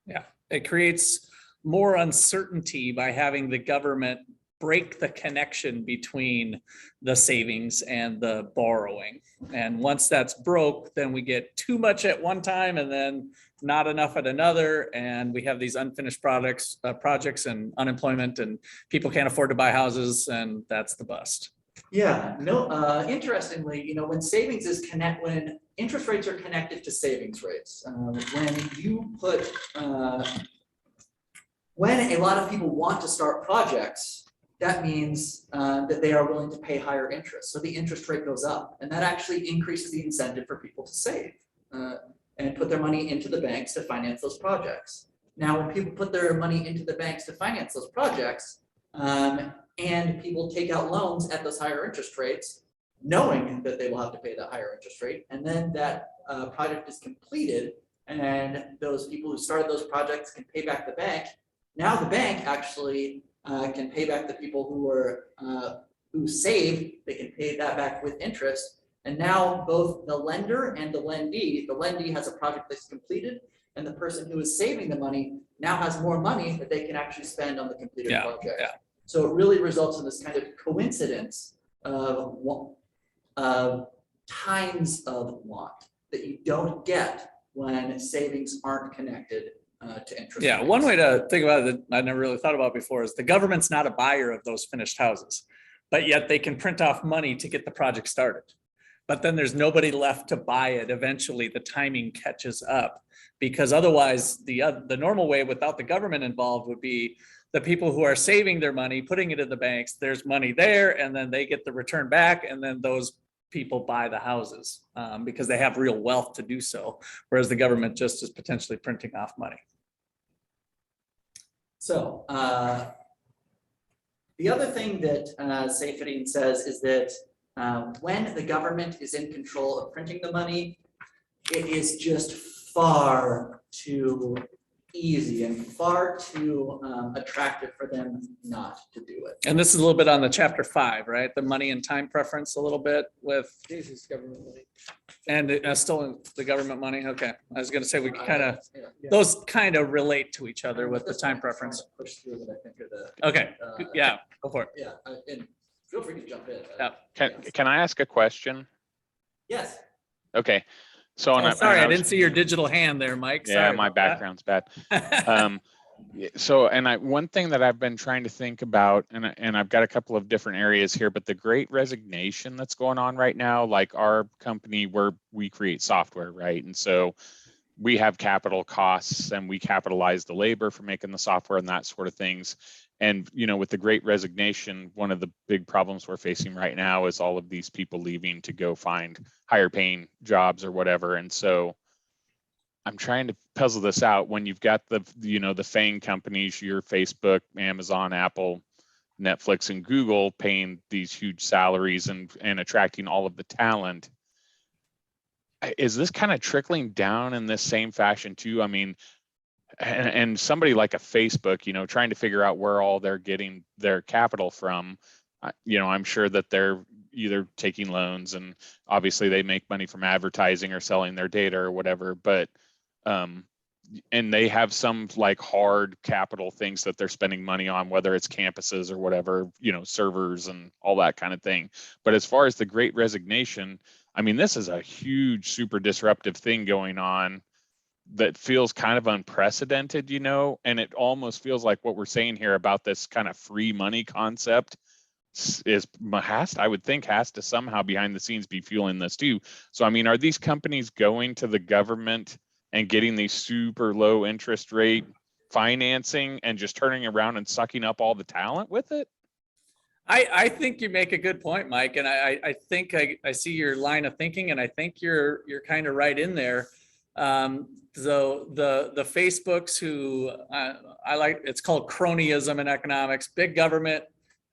Yeah, it creates more uncertainty by having the government break the connection between the savings and the borrowing. And once that's broke, then we get too much at one time and then not enough at another. And we have these unfinished projects and unemployment, and people can't afford to buy houses, and that's the bust. Yeah, no, interestingly, you know, when interest rates are connected to savings rates, when a lot of people want to start projects, that means that they are willing to pay higher interest. So the interest rate goes up, and that actually increases the incentive for people to save and put their money into the banks to finance those projects. Now, when people put their money into the banks to finance those projects, and people take out loans at those higher interest rates, knowing that they will have to pay that higher interest rate, and then that project is completed, and those people who started those projects can pay back the bank. Now the bank actually can pay back the people who saved. They can pay that back with interest, and now both the lender and the lendee has a project that's completed, and the person who is saving the money now has more money that they can actually spend on the completed project. Yeah. So it really results in this kind of coincidence of times of want that you don't get when savings aren't connected to interest. Yeah, rates. one way to think about it that I never really thought about before is the government's not a buyer of those finished houses, but yet they can print off money to get the project started. But then there's nobody left to buy it. Eventually, the timing catches up, because otherwise the normal way without the government involved would be the people who are saving their money, putting it in the banks, there's money there, and then they get the return back, and then those people buy the houses because they have real wealth to do so, whereas the government just is potentially printing off money. So the other thing that Saifedean says is that when the government is in control of printing the money, it is just far too easy and far too attractive for them not to do it. And this is a little bit on the chapter 5, right? The money and time preference a little bit with, This is government money. and still in the government money. Okay, I was gonna say we kind of, Yeah. those kind of relate to each other with the That's time fine. preference. Push through that I think are the Okay, yeah, go for it. yeah, and feel free to jump in. Yeah. Can I ask a question? Yes. Okay. So Oh, sorry, I didn't see your digital hand there, Mike. Yeah, Sorry my about that. background's bad. One thing that I've been trying to think about, and I've got a couple of different areas here, but the Great Resignation that's going on right now, like our company where we create software, right? And so we have capital costs and we capitalize the labor for making the software and that sort of things. And, you know, with the Great Resignation, one of the big problems we're facing right now is all of these people leaving to go find higher paying jobs or whatever. And so I'm trying to puzzle this out when you've got the FANG companies, your Facebook, Amazon, Apple, Netflix, and Google paying these huge salaries and attracting all of the talent. Is this kind of trickling down in this same fashion too? I mean, and somebody like a Facebook, you know, trying to figure out where all they're getting their capital from, you know, I'm sure that they're either taking loans and obviously they make money from advertising or selling their data or whatever, but and they have some like hard capital things that they're spending money on, whether it's campuses or whatever, you know, servers and all that kind of thing. But as far as the Great Resignation, I mean, this is a huge, super disruptive thing going on that feels kind of unprecedented, you know, and it almost feels like what we're saying here about this kind of free money concept I would think has to somehow behind the scenes be fueling this too. So, I mean, are these companies going to the government and getting these super low interest rate financing and just turning around and sucking up all the talent with it? I think you make a good point, Mike, and I think I see your line of thinking, and I think you're kind of right in there. So the Facebooks who I like, it's called cronyism in economics, big government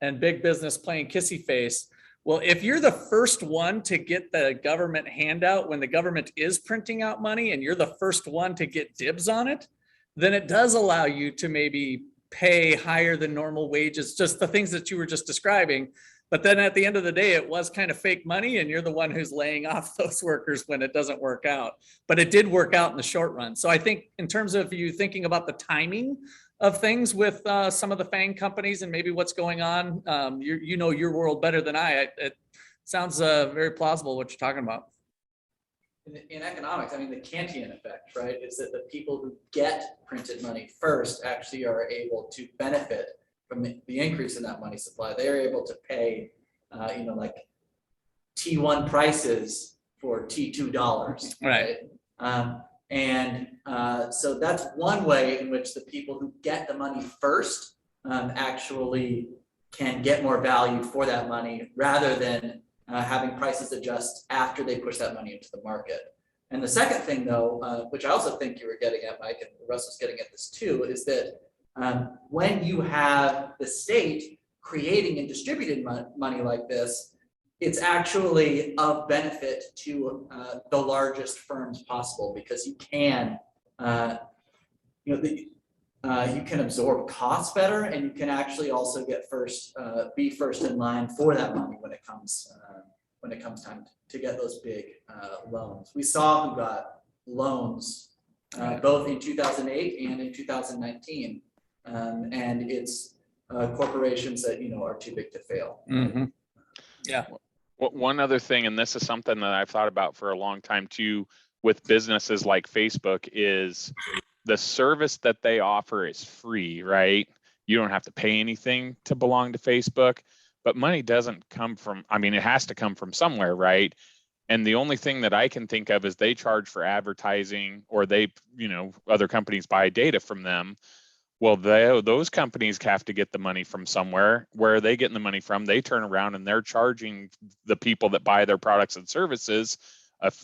and big business playing kissy face. Well, if you're the first one to get the government handout when the government is printing out money and you're the first one to get dibs on it, then it does allow you to maybe pay higher than normal wages, just the things that you were just describing. But then at the end of the day, it was kind of fake money and you're the one who's laying off those workers when it doesn't work out. But it did work out in the short run. So I think in terms of you thinking about the timing of things with some of the FANG companies and maybe what's going on, you know your world better than I. It sounds very plausible what you're talking about. In economics, I mean, the Kantian effect, right, is that the people who get printed money first actually are able to benefit from the increase in that money supply. They are able to pay, like T1 prices for T2, Right. So that's one way in which the people who get the money first actually can get more value for that money rather than having prices adjust after they push that money into the market. And the second thing, though, which I also think you were getting at, Mike, and Russ was getting at this too, is that when you have the state creating and distributing money like this, it's actually of benefit to the largest firms possible because you can, you can absorb costs better, and you can actually also get be first in line for that money when it comes time to get those big loans. We saw who got loans both in 2008 and in 2019, and it's corporations that are too big to fail. Mm-hmm. Yeah. One other thing, and this is something that I've thought about for a long time too, with businesses like Facebook, is the service that they offer is free, right? You don't have to pay anything to belong to Facebook, but money doesn't come from, I mean, it has to come from somewhere, right? And the only thing that I can think of is they charge for advertising, or they, other companies buy data from them. Well, those companies have to get the money from somewhere. Where are they getting the money from? They turn around and they're charging the people that buy their products and services.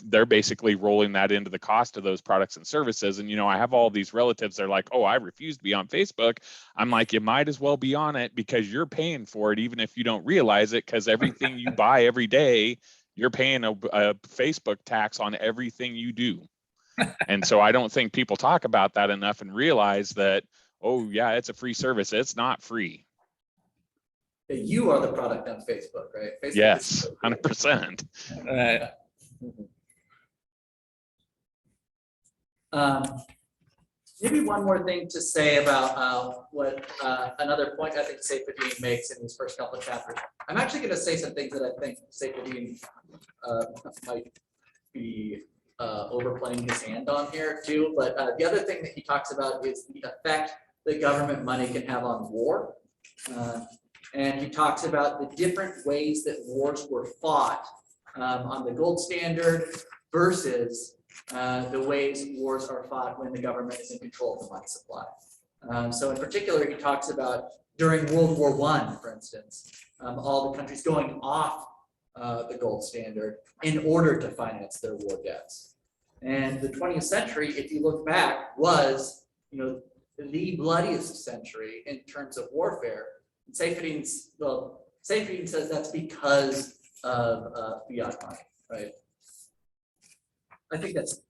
They're basically rolling that into the cost of those products and services. And, I have all these relatives. They're like, oh, I refuse to be on Facebook. I'm like, you might as well be on it because you're paying for it, even if you don't realize it, because everything you buy every day, you're paying a Facebook tax on everything you do. And so I don't think people talk about that enough and realize that, oh yeah, it's a free service. It's not free. You are the product on Facebook, right? Facebook yes, 100%. Right. Maybe one more thing to say about what another point I think Saifedean makes in these first couple of chapters. I'm actually going to say some things that I think Saifedean might be overplaying his hand on here too. But the other thing that he talks about is the effect that government money can have on war. And he talks about the different ways that wars were fought on the gold standard versus the ways wars are fought when the government is in control of the money supply. So in particular, he talks about during World War I, for instance, all the countries going off the gold standard in order to finance their war debts. And the 20th century, if you look back, was the bloodiest century in terms of warfare. Saifedean says that's because of fiat money, right? I think that's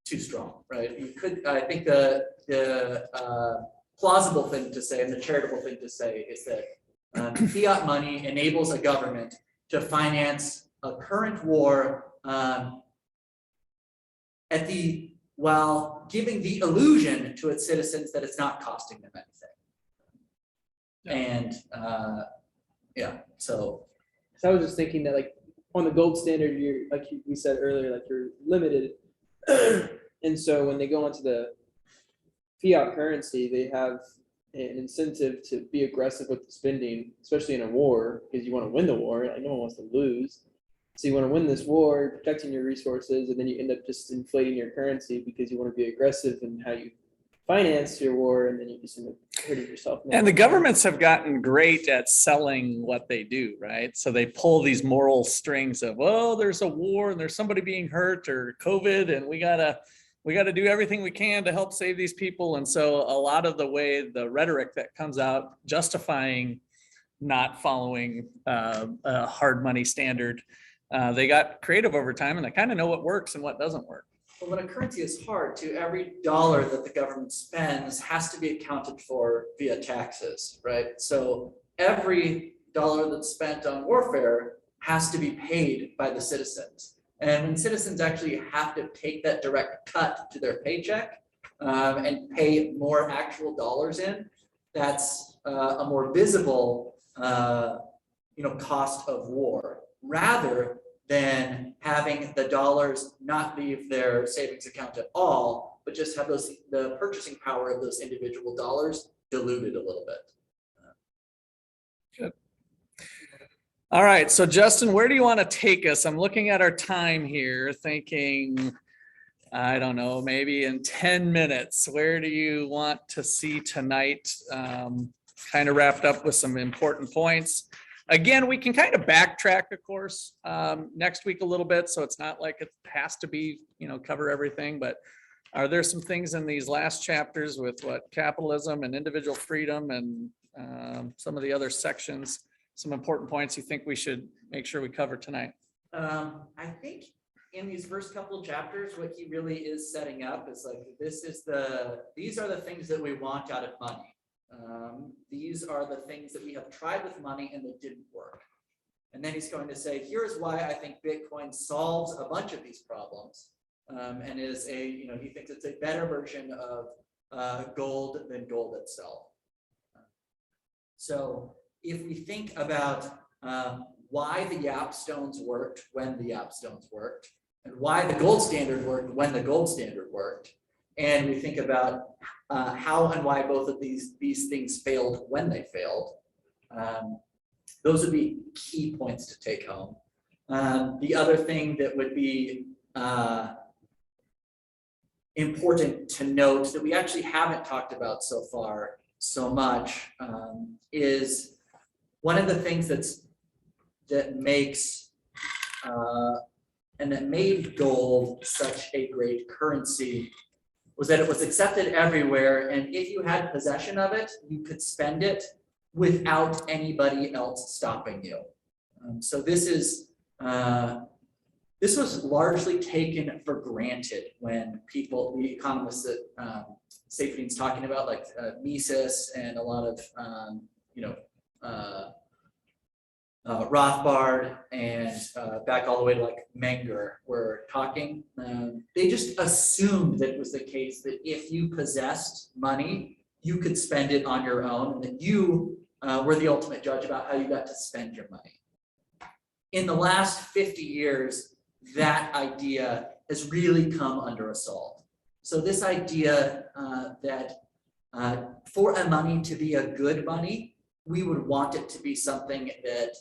too strong, right? I think the plausible thing to say and the charitable thing to say is that fiat money enables a government to finance a current war while giving the illusion to its citizens that it's not costing them anything. And so I was just thinking that, like, on the gold standard, you're, like we said earlier, like, you're limited. And so when they go onto the fiat currency, they have an incentive to be aggressive with the spending, especially in a war, because you want to win the war. Like, no one wants to lose. So you want to win this war, protecting your resources, and then you end up just inflating your currency because you want to be aggressive in how you finance your war, and then you just end up hurting yourself. And the governments have gotten great at selling what they do, right? So they pull these moral strings of, oh, there's a war and there's somebody being hurt or COVID, and we gotta do everything we can to help save these people. And so a lot of the way the rhetoric that comes out justifying not following a hard money standard, they got creative over time, and they kind of know what works and what doesn't work. But when a currency is hard to, every dollar that the government spends has to be accounted for via taxes, right? So every dollar that's spent on warfare has to be paid by the citizens. And when citizens actually have to take that direct cut to their paycheck and pay more actual dollars in, that's a more visible cost of war, rather than having the dollars not leave their savings account at all, but just have the purchasing power of those individual dollars diluted a little bit. Good. All right, so Justin, where do you want to take us? I'm looking at our time here, thinking, I don't know, maybe in 10 minutes. Where do you want to see tonight? Kind of wrapped up with some important points. Again, we can kind of backtrack, of course, next week a little bit, so it's not like it has to be, cover everything. But are there some things in these last chapters with what capitalism and individual freedom and some of the other sections, some important points you think we should make sure we cover tonight? I think in these first couple of chapters, what he really is setting up is like, these are the things that we want out of money. These are the things that we have tried with money and that didn't work. And then he's going to say, here's why I think Bitcoin solves a bunch of these problems and is he thinks it's a better version of gold than gold itself. So if we think about why the Yap stones worked when the Yap stones worked, and why the gold standard worked when the gold standard worked, and we think about how and why both of these things failed when they failed, those would be key points to take home. The other thing that would be important to note that we actually haven't talked about so far so much is one of the things that makes and that made gold such a great currency was that it was accepted everywhere, and if you had possession of it, you could spend it without anybody else stopping you. So this was largely taken for granted when the economists that Saifedean's talking about, like Mises and a lot of Rothbard and back all the way to like Menger were talking. They just assumed that it was the case that if you possessed money, you could spend it on your own, and that you were the ultimate judge about how you got to spend your money. In the last 50 years, that idea has really come under assault. So this idea that for a money to be a good money, we would want it to be something that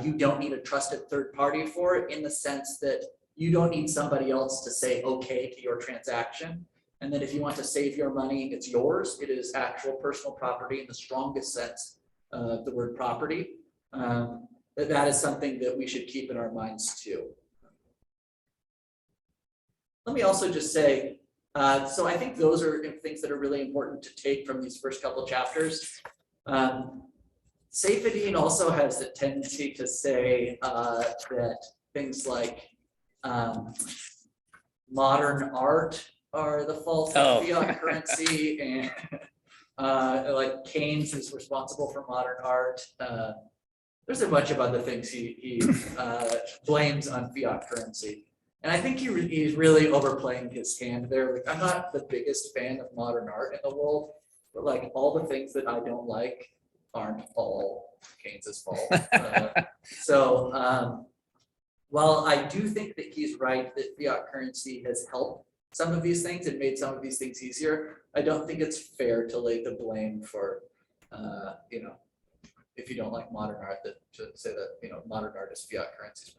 you don't need a trusted third party for, in the sense that you don't need somebody else to say okay to your transaction. And then if you want to save your money, it's yours. It is actual personal property in the strongest sense of the word property. That is something that we should keep in our minds too. Let me also just say, so I think those are things that are really important to take from these first couple chapters. Saifedean also has the tendency to say that things like modern art are the fault of fiat currency, and like Keynes is responsible for modern art. There's a bunch of other things he blames on fiat currency. And I think he's really overplaying his hand there. Like, I'm not the biggest fan of modern art in the world, but like all the things that I don't like aren't all Keynes's fault. So while I do think that he's right that fiat currency has helped some of these things and made some of these things easier, I don't think it's fair to lay the blame for if you don't like modern art, that to say that, you know, modern art is fiat currency's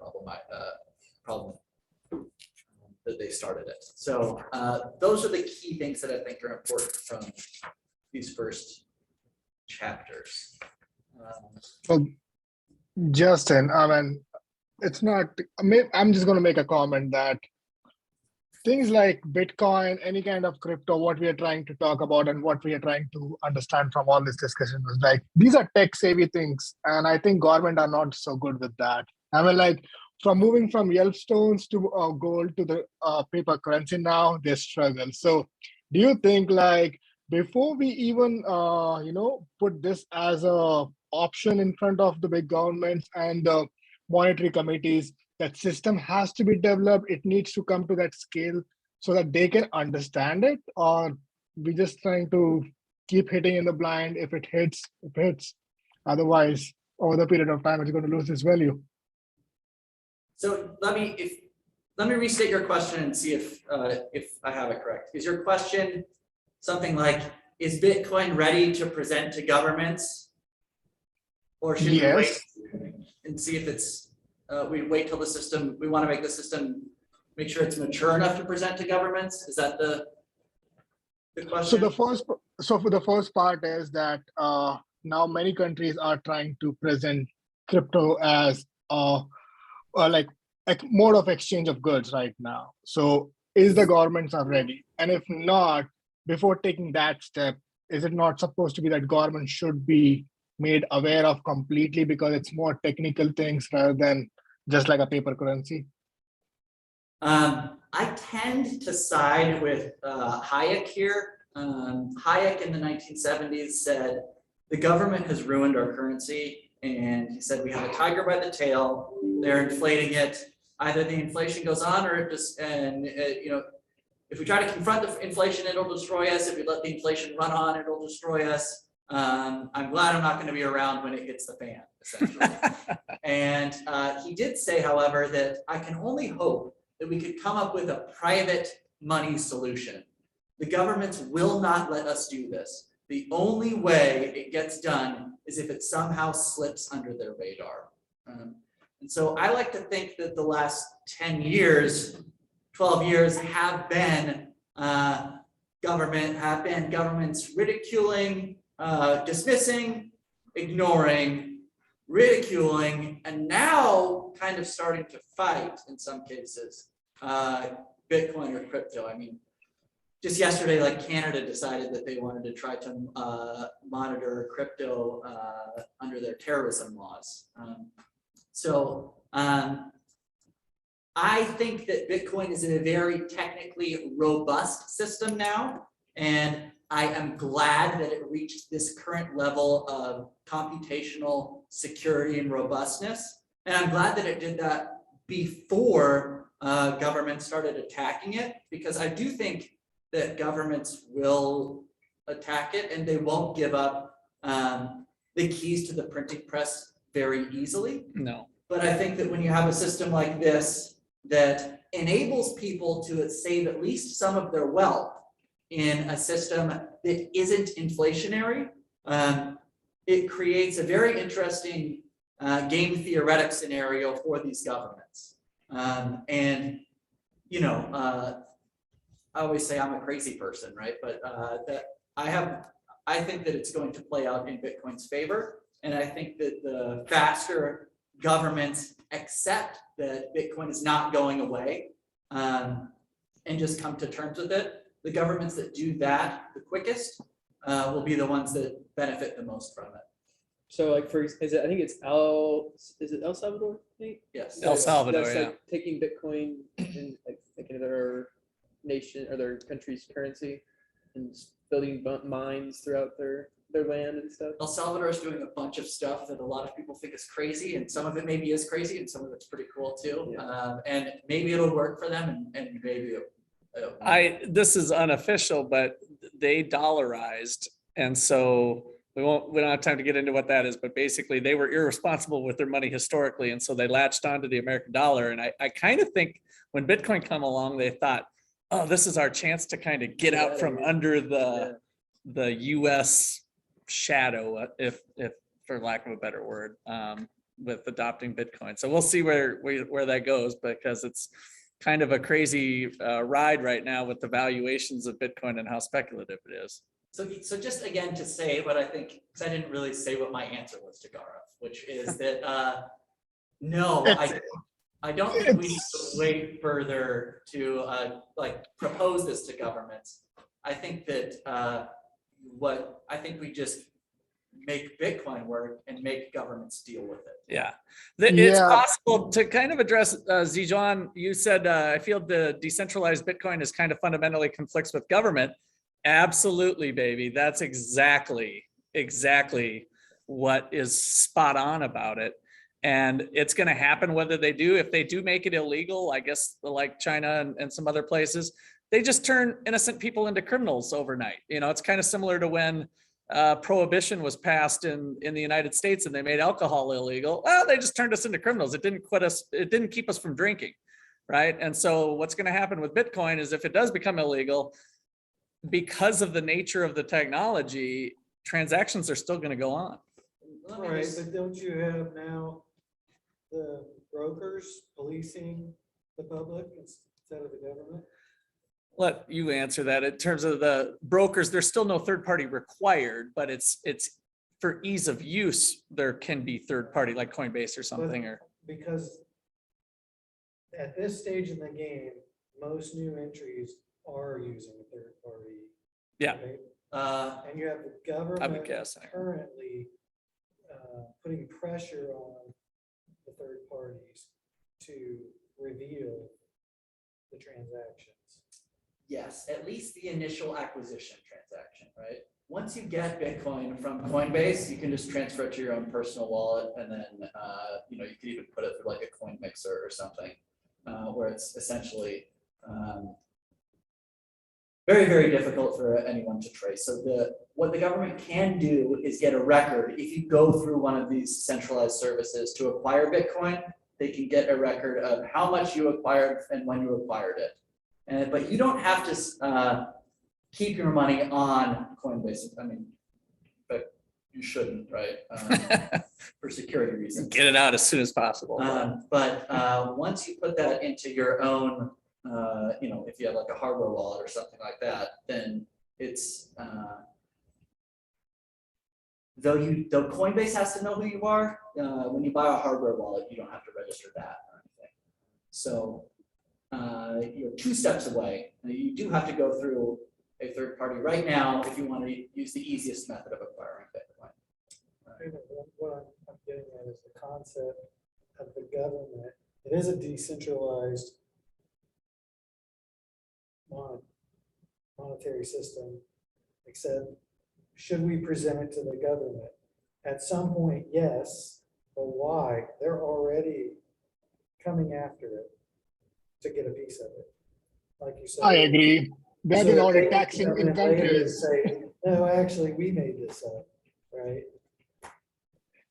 problem that they started it. So those are the key things that I think are important from these first chapters. So, Justin, I mean, it's not, I'm just going to make a comment that things like Bitcoin, any kind of crypto, what we are trying to talk about and what we are trying to understand from all this discussion was like, these are tech savvy things. And I think government are not so good with that. I mean, like from moving from Yellowstones to gold to the paper currency now, they struggle. So do you think like before we even, put this as a option in front of the big governments and the monetary committees, that system has to be developed, it needs to come to that scale so that they can understand it, or we just trying to keep hitting in the blind? If it hits, it hits. Otherwise, over the period of time, it's going to lose its value. So let me restate your question and see if I have it correct. Is your question something like, is Bitcoin ready to present to governments? Or should we wait and see if it's, we wait till the system, we want to make the system, make sure it's mature enough to present to governments? Is that the question? So for the first part is that now many countries are trying to present crypto as like mode of exchange of goods right now. So is the governments are ready? And if not, before taking that step, is it not supposed to be that government should be made aware of completely, because it's more technical things rather than just like a paper currency? I tend to side with Hayek here. Hayek in the 1970s said, the government has ruined our currency. And he said, we have a tiger by the tail, they're inflating it. Either the inflation goes on or it just, if we try to confront the inflation, it'll destroy us. If we let the inflation run on, it'll destroy us. I'm glad I'm not going to be around when it hits the fan, essentially. And he did say, however, that I can only hope that we could come up with a private money solution. The governments will not let us do this. The only way it gets done is if it somehow slips under their radar. And so I like to think that the last 10 years, 12 years have been governments ridiculing, dismissing, ignoring, ridiculing, and now kind of starting to fight in some cases, Bitcoin or crypto. I mean, just yesterday, like Canada decided that they wanted to try to monitor crypto under their terrorism laws. I think that Bitcoin is a very technically robust system now, and I am glad that it reached this current level of computational security and robustness. And I'm glad that it did that before government started attacking it, because I do think that governments will attack it and they won't give up the keys to the printing press very easily. No. But I think that when you have a system like this that enables people to save at least some of their wealth in a system that isn't inflationary, it creates a very interesting game theoretic scenario for these governments. I always say I'm a crazy person, right? But I think that it's going to play out in Bitcoin's favor. And I think that the faster governments accept that Bitcoin is not going away and just come to terms with it, the governments that do that the quickest will be the ones that benefit the most from it. So like I think it's El Salvador? Nate? Yes. El Salvador, That's yeah. like taking Bitcoin and like thinking of their nation or their country's currency and building mines throughout their land and stuff. El Salvador is doing a bunch of stuff that a lot of people think is crazy, and some of it maybe is crazy, and some of it's pretty cool too. Yeah. And maybe it'll work for them, and maybe it, This is unofficial, but they dollarized, and so we don't have time to get into what that is, but basically they were irresponsible with their money historically, and so they latched onto the American dollar. And I kind of think when Bitcoin come along, they thought, oh, this is our chance to kind of get out from under the U.S. shadow, if for lack of a better word, with adopting Bitcoin. So we'll see where that goes, because it's kind of a crazy ride right now with the valuations of Bitcoin and how speculative it is. So just again to say what I think, because I didn't really say what my answer was to Gaurav, which is that no, I don't think we need to wait further to like propose this to governments. I think that I think we just make Bitcoin work and make governments deal with it. Yeah, it's Yeah. possible to kind of address, Zijuan, you said, I feel the decentralized Bitcoin is kind of fundamentally conflicts with government. Absolutely, baby. That's exactly what is spot on about it. And it's going to happen whether they do. If they do make it illegal, I guess like China and some other places, they just turn innocent people into criminals overnight. You know, it's kind of similar to when prohibition was passed in the United States and they made alcohol illegal. Well, they just turned us into criminals. It didn't keep us from drinking, right? And so what's going to happen with Bitcoin is if it does become illegal, because of the nature of the technology, transactions are still going to go on. Let me Right, just- but don't you have now the brokers policing the public instead of the government? Let you answer that. In terms of the brokers, there's still no third party required, but it's for ease of use, there can be third party like Coinbase or something, or Because at this stage in the game, most new entries are using a third party. Yeah. right? And you have the I would government guess. currently putting pressure on the third parties to reveal the transactions. Yes, at least the initial acquisition transaction, right? Once you get Bitcoin from Coinbase, you can just transfer it to your own personal wallet, and then you could even put it through like a coin mixer or something, where it's essentially very, very difficult for anyone to trace. So what the government can do is get a record. If you go through one of these centralized services to acquire Bitcoin, they can get a record of how much you acquired and when you acquired it. But you don't have to keep your money on Coinbase. I mean, but you shouldn't, right? For security reasons. get it out as soon as possible. But once you put that into your own, if you have like a hardware wallet or something like that, then it's though Coinbase has to know who you are. When you buy a hardware wallet, you don't have to register that or anything. So you're 2 steps away. You do have to go through a third party right now if you want to use the easiest method of acquiring Bitcoin. What I'm getting at is the concept of the government. It is a decentralized monetary system, except should we present it to the government? At some point, yes, but why? They're already coming after it to get a piece of it. Like you said. I agree. They've So been if already they taxing come in later and countries. say, no, actually, we made this up, right?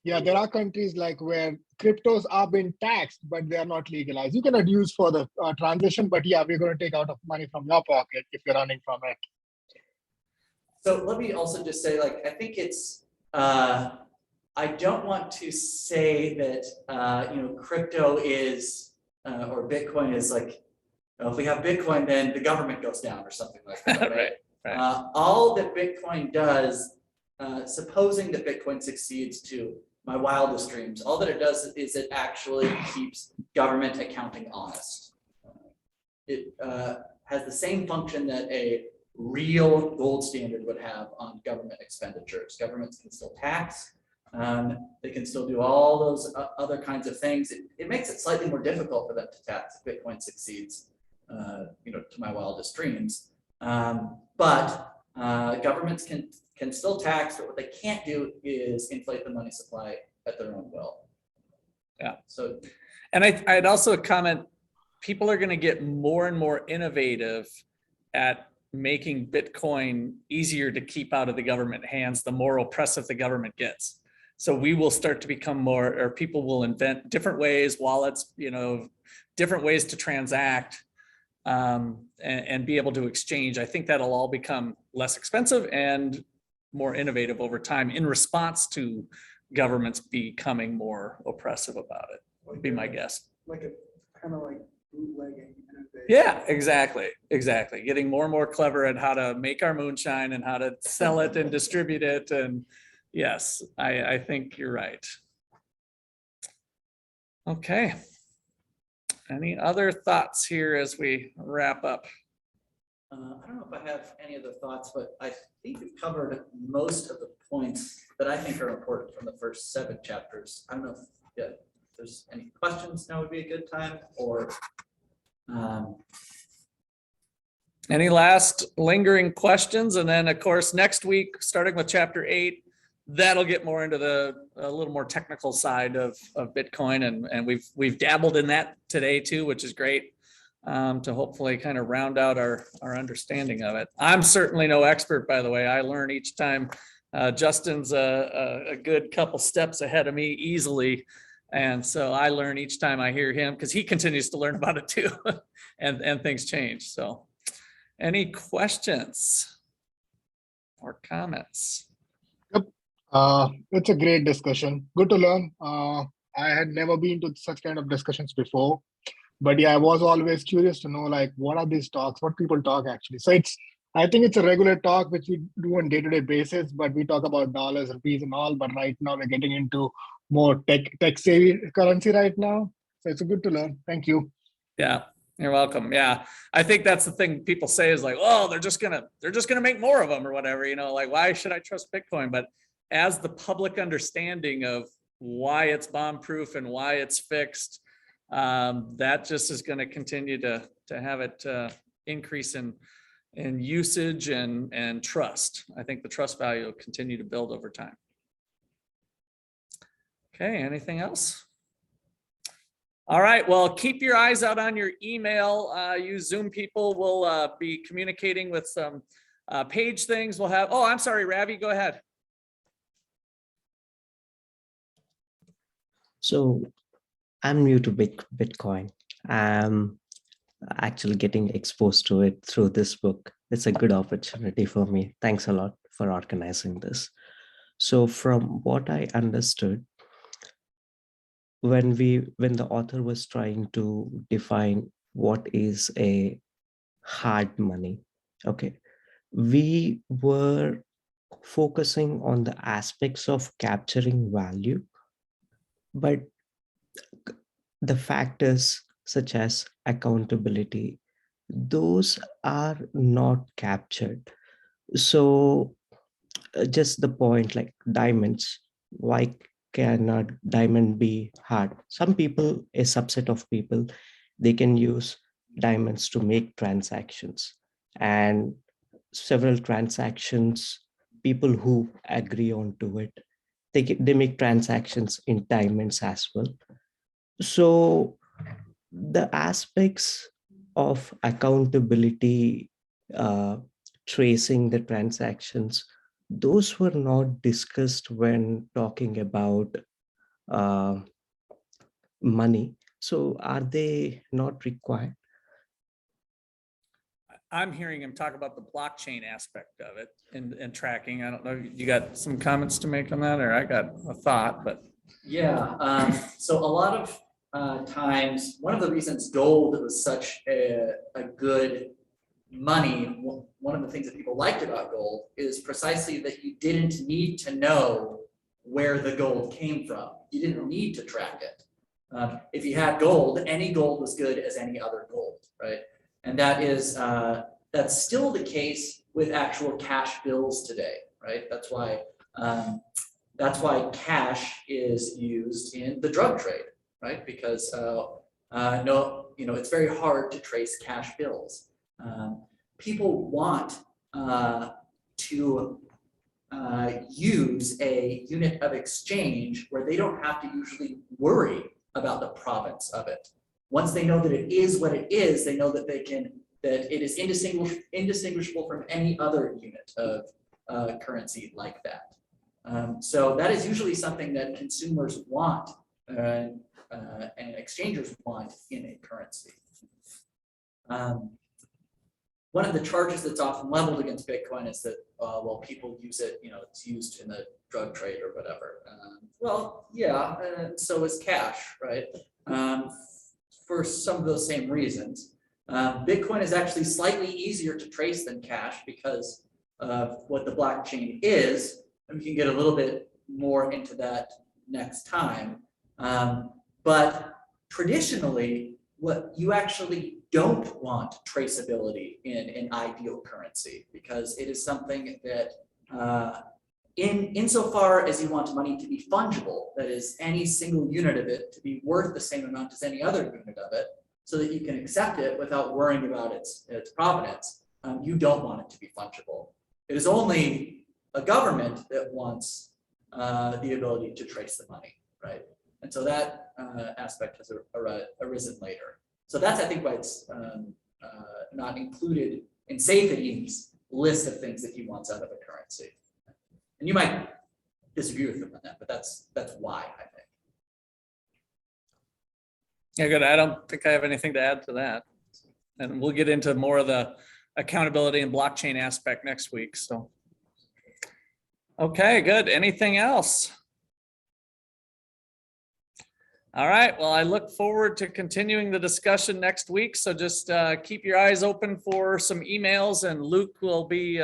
Yeah, there are countries like where cryptos are being taxed, but they are not legalized. You cannot use for the transition, but yeah, we're going to take out of money from your pocket if you're running from it. So let me also just say, like, I think it's, I don't want to say that, crypto is, or Bitcoin is like, if we have Bitcoin, then the government goes down or something like that, right? Right. All that Bitcoin does, supposing that Bitcoin succeeds to my wildest dreams, all that it does is it actually keeps government accounting honest. It has the same function that a real gold standard would have on government expenditures. Governments can still tax. They can still do all those other kinds of things. It makes it slightly more difficult for them to tax if Bitcoin succeeds, to my wildest dreams. But governments can still tax, but what they can't do is inflate the money supply at their own will. Yeah. So, And I'd also comment, people are going to get more and more innovative at making Bitcoin easier to keep out of the government hands, the more oppressive the government gets. So we will start to become more, or people will invent different ways, wallets, different ways to transact and be able to exchange. I think that'll all become less expensive and more innovative over time in response to governments becoming more oppressive about it, would be my guess. Like a kind of like bootlegging. in a way. Yeah, exactly. Getting more and more clever at how to make our moonshine and how to sell it and distribute it. And yes, I think you're right. Okay. Any other thoughts here as we wrap up? I don't know if I have any other thoughts, but I think we've covered most of the points that I think are important from the first 7 chapters. I don't know if there's any questions. Now would be a good time, or Any last lingering questions? And then, of course, next week, starting with chapter 8, that'll get more into a little more technical side of Bitcoin. And we've dabbled in that today too, which is great, to hopefully kind of round out our understanding of it. I'm certainly no expert, by the way. I learn each time. Justin's a good couple steps ahead of me easily. And so I learn each time I hear him, because he continues to learn about it too. and things change. So any questions or comments? It's a great discussion. Good to learn. I had never been to such kind of discussions before, but yeah, I was always curious to know, like, what are these talks, what people talk actually. So I think it's a regular talk which we do on day-to-day basis, but we talk about dollars, rupees and all, but right now we're getting into more tech savvy currency right now. So it's good to learn. Thank you. Yeah, you're welcome. Yeah, I think that's the thing people say is like, oh, they're just gonna make more of them or whatever, like, why should I trust Bitcoin? But as the public understanding of why it's bomb-proof and why it's fixed, that just is going to continue to have it increase in usage and trust. I think the trust value will continue to build over time. Okay, anything else? All right, well, keep your eyes out on your email. You Zoom people will be communicating with some page things. We'll have, oh, I'm sorry, Ravi, go ahead. So I'm new to Bitcoin. I'm actually getting exposed to it through this book. It's a good opportunity for me. Thanks a lot for organizing this. So from what I understood, when the author was trying to define what is a hard money, okay, we were focusing on the aspects of capturing value, but the factors such as accountability, those are not captured. So just the point, like diamonds, why cannot diamond be hard? Some people, a subset of people, they can use diamonds to make transactions, and several transactions, people who agree on to it, they make transactions in diamonds as well. So the aspects of accountability, tracing the transactions, those were not discussed when talking about money. So are they not required? I'm hearing him talk about the blockchain aspect of it and tracking. I don't know, you got some comments to make on that, or I got a thought, but. yeah, so a lot of times, one of the reasons gold was such a good money, one of the things that people liked about gold is precisely that you didn't need to know where the gold came from. You didn't need to track it. If you had gold, any gold was good as any other gold, right? And that is that's still the case with actual cash bills today, right? That's why cash is used in the drug trade, right? Because it's very hard to trace cash bills. People want to use a unit of exchange where they don't have to usually worry about the provenance of it. Once they know that it is what it is, they know that that it is indistinguishable from any other unit of currency like that. So that is usually something that consumers want and exchangers want in a currency. one of the charges that's often leveled against Bitcoin is that, well, people use it, it's used in the drug trade or whatever. Well, yeah, so is cash, right? For some of those same reasons. Bitcoin is actually slightly easier to trace than cash because of what the blockchain is, and we can get a little bit more into that next time. But traditionally, what you actually don't want traceability in an ideal currency, because it is something that insofar as you want money to be fungible, that is any single unit of it to be worth the same amount as any other unit of it, so that you can accept it without worrying about its provenance, you don't want it to be fungible. It is only a government that wants the ability to trace the money, right? And so that aspect has arisen later. So that's, I think, why it's not included in Saifedean's list of things that he wants out of a currency. And you might disagree with him on that, but that's why, I think. Yeah, good. I don't think I have anything to add to that. And we'll get into more of the accountability and blockchain aspect next week. So, okay, good. Anything else? All right. Well, I look forward to continuing the discussion next week. So just keep your eyes open for some emails, and Luke will be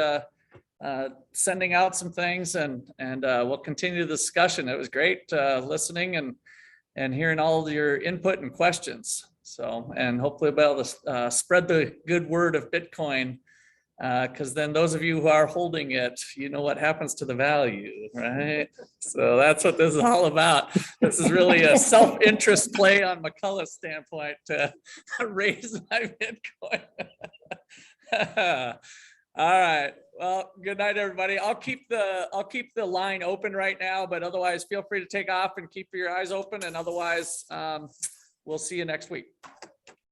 sending out some things, and we'll continue the discussion. It was great listening and hearing all of your input and questions. So, and hopefully we'll be able to spread the good word of Bitcoin, because then those of you who are holding it, you know what happens to the value, right? So that's what this is all about. This is really a self-interest play on McCullough's standpoint to raise my Bitcoin. All right. Well, good night, everybody. I'll keep the line open right now, but otherwise feel free to take off and keep your eyes open. And otherwise, we'll see you next week.